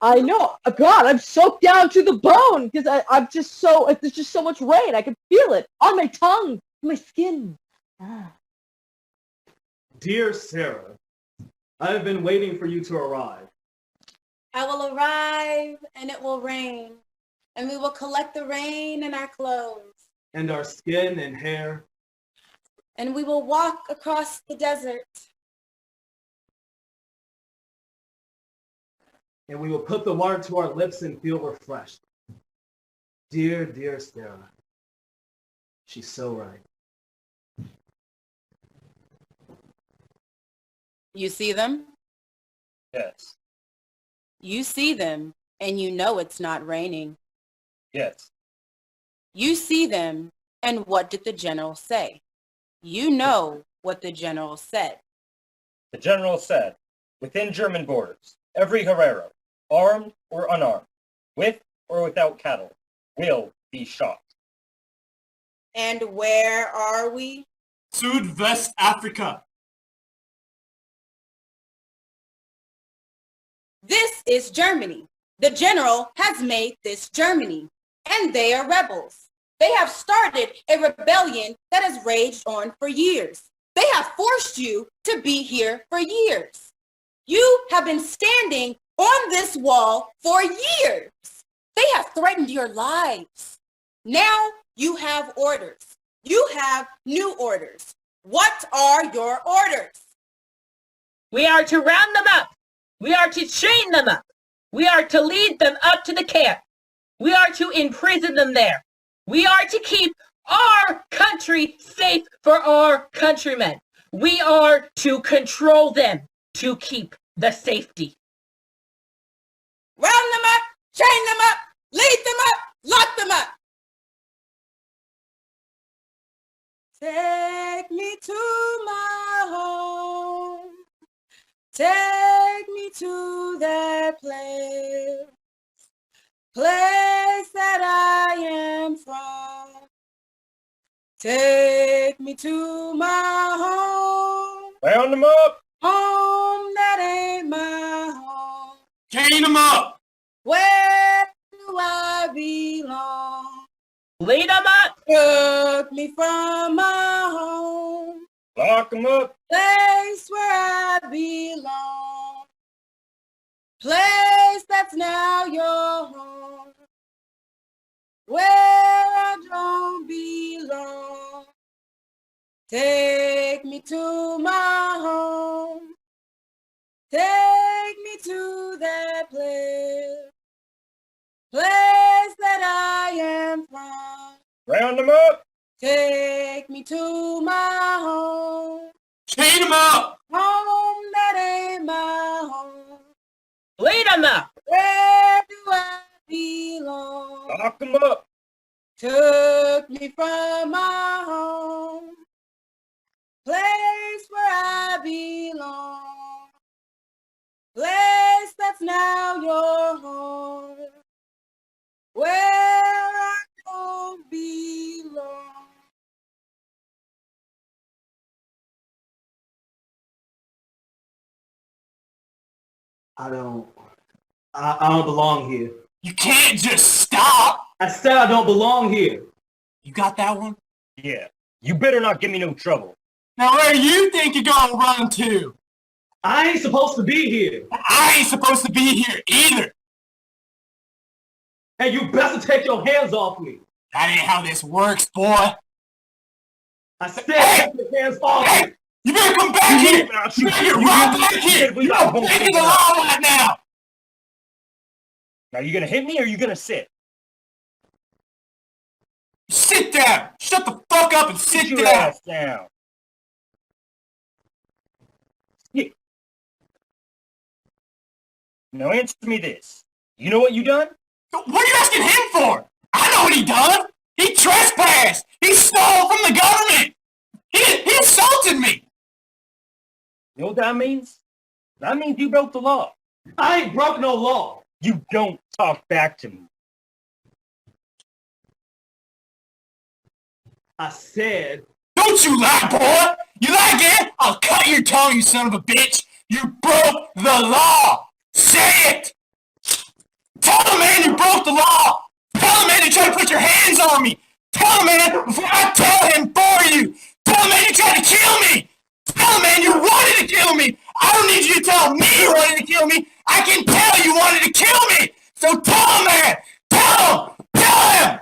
I know. God, I'm soaked down to the bone because I'm just so, there's just so much rain. I can feel it on my tongue, my skin. Dear Sarah, I have been waiting for you to arrive. I will arrive and it will rain, and we will collect the rain in our clothes, And our skin and hair. and we will walk across the desert. And we will put the water to our lips and feel refreshed. Dear Sarah. She's so right. You see them? Yes. You see them, and you know it's not raining. Yes. You see them, and what did the general say? You know what the general said. The general said, within German borders, every Herero, armed or unarmed, with or without cattle, will be shot. And where are we? Südwest Africa. This is Germany. The general has made this Germany, and they are rebels. They have started a rebellion that has raged on for years. They have forced you to be here for years. You have been standing on this wall for years. They have threatened your lives. Now you have orders. You have new orders. What are your orders? We are to round them up. We are to chain them up. We are to lead them up to the camp. We are to imprison them there. We are to keep our country safe for our countrymen. We are to control them to keep the safety. Round them up, chain them up, lead them up, lock them up. Take me to my home. Take me to that place that I am from. Take me to my home. Round them up! Home that ain't my home. Chain them up! Where do I belong? Lead them up! Took me from my home. Lock them up! Place where I belong. Place that's now your home. Where I don't belong. Take me to my home. Take me to that place. Place that I am from. Round them up! Take me to my home. Chain them up! Home that ain't my home. Lead them up! Where do I belong? Lock them up! Took me from my home. Place where I belong. Place that's now your home. Where I don't belong. I don't belong here. You can't just stop! I said I don't belong here. You got that one? Yeah. You better not give me no trouble. Now where do you think you're gonna run to? I ain't supposed to be here. I ain't supposed to be here either. Hey, you best to take your hands off me. That ain't how this works, boy. I said take your hands off me. You better come back here! You better get right back here! We You're got breaking the law right now! Now, you gonna hit me or you gonna sit? Sit down! Shut the fuck up and sit Your down! ass down. Sit. Now answer me this. You know what you done? What are you asking him for? I know what he done! He trespassed! He stole from the government! He assaulted me! You know what that means? That means you broke the law. I ain't broke no law. You don't talk back to me. I said... Don't you lie, boy! You lie again? I'll cut your tongue, you son of a bitch! You broke the law! Say it! Tell the man you broke the law! Tell the man you tried to put your hands on me! Tell the man before I tell him for you! Tell the man you tried to kill me! Tell the man you wanted to kill me! I don't need you to tell me you wanted to kill me! I can tell you wanted to kill me! So tell him, man! Tell him! Tell him!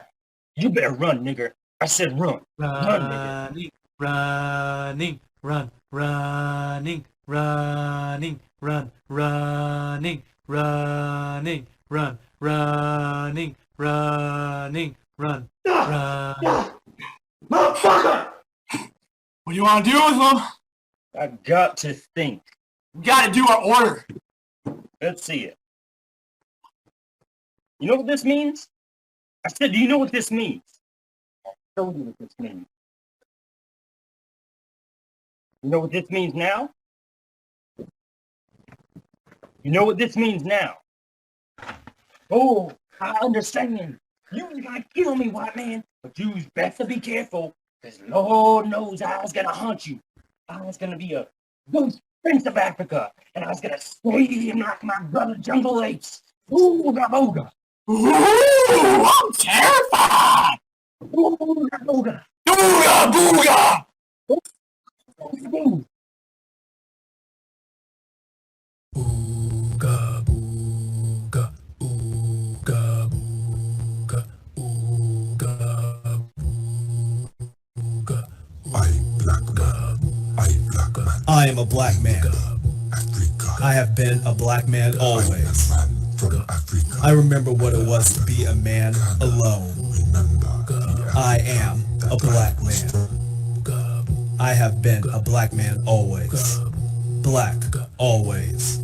You better run, nigger. I said run. Run, nigger. Running, run, running, running, run, running, running, run, running, running, run, run. Motherfucker! What do you want to do with him? I got to think. We gotta do our order. Let's see it. You know what this means? I said, do you know what this means? I'll show you what this means. You know what this means now? You know what this means now? Oh, I understand. You gotta kill me, white man. But you better be careful, because Lord knows I was gonna hunt you. I was gonna be a good prince of Africa, and I was gonna slay him like my brother Jungle Apes. Ooga booga. Ooh, I'm terrified! Ooga booga. Ooga booga! Ooga. Ooga booga, ooga booga, ooga booga. I am a black man. I have been a black man always. I remember what it was to be a man alone. I am a black man. I have been a black man always. Black always.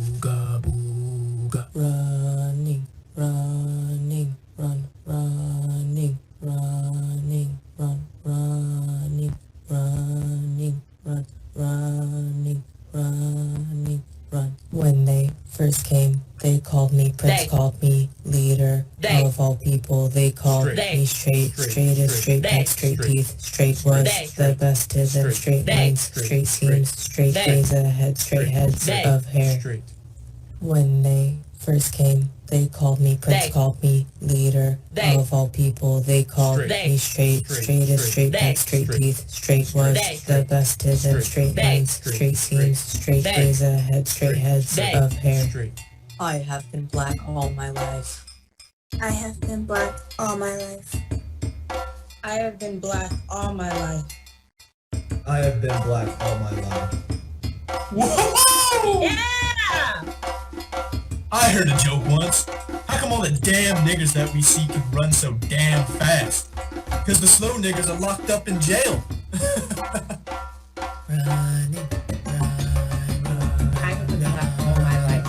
Running, running, run, running, running, run, running, running, run, running, running, run. When they first came, they called me Prince, called me leader of all people. They called me straight as straight back, straight teeth, straight was the best to them. Straight lines, straight seams, straight days ahead, straight heads of hair. When they first came, they called me Prince, called me leader of all people. They called me straight as straight back, straight teeth, straight was the best to them. Straight lines, straight seams, straight days ahead, straight heads of hair. I have been black all my life. I have been black all my life. I have been black all my life. I have been black all my life. Whoa! Yeah! I heard a joke once. How come all the damn niggers that we see can run so damn fast? Because the slow niggers are locked up in jail. Running, I have been black all my life.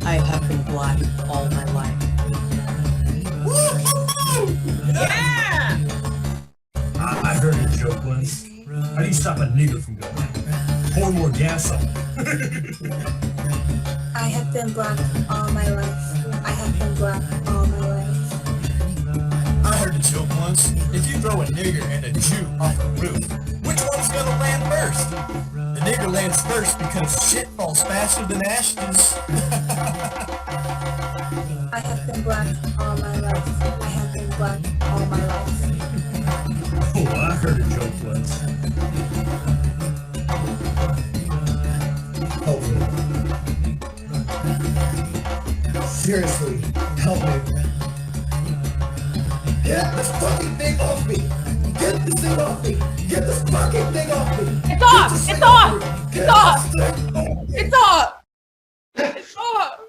I have been black all my life. Yeah! I heard a joke once. How do you stop a nigger from going? Pour more gas on it. I have been black all my life. I have been black all my life. I heard a joke once. If you throw a nigger and a Jew off a roof, which one's gonna land first? The nigger lands first because shit falls faster than ashes. I have been black all my life. I have been black all my life. Oh, I heard a joke once. Help me. Seriously, help me. Get this fucking thing off me! Get this thing off me! Get this fucking thing off me! It's off! It's off! It's off! It's off! It's off!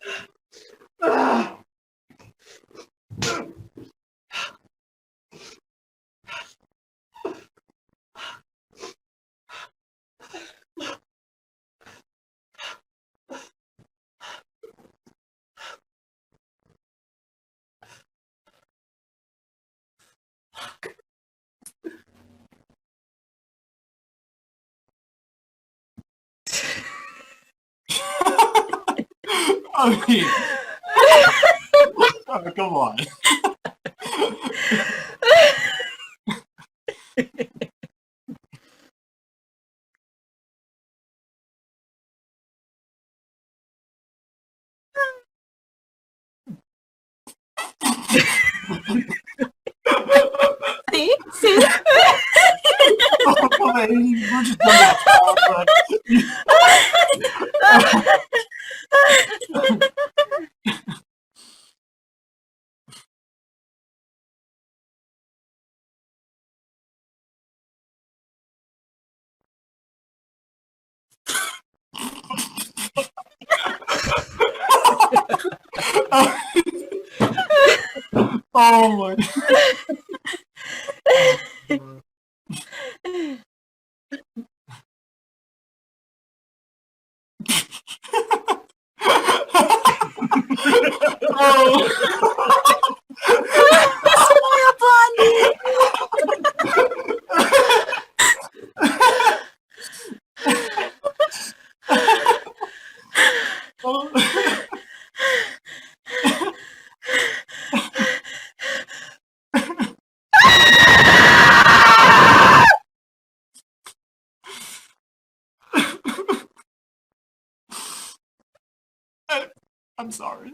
I mean, oh, come on. See? Oh, come on, we're just done oh my. I'm sorry.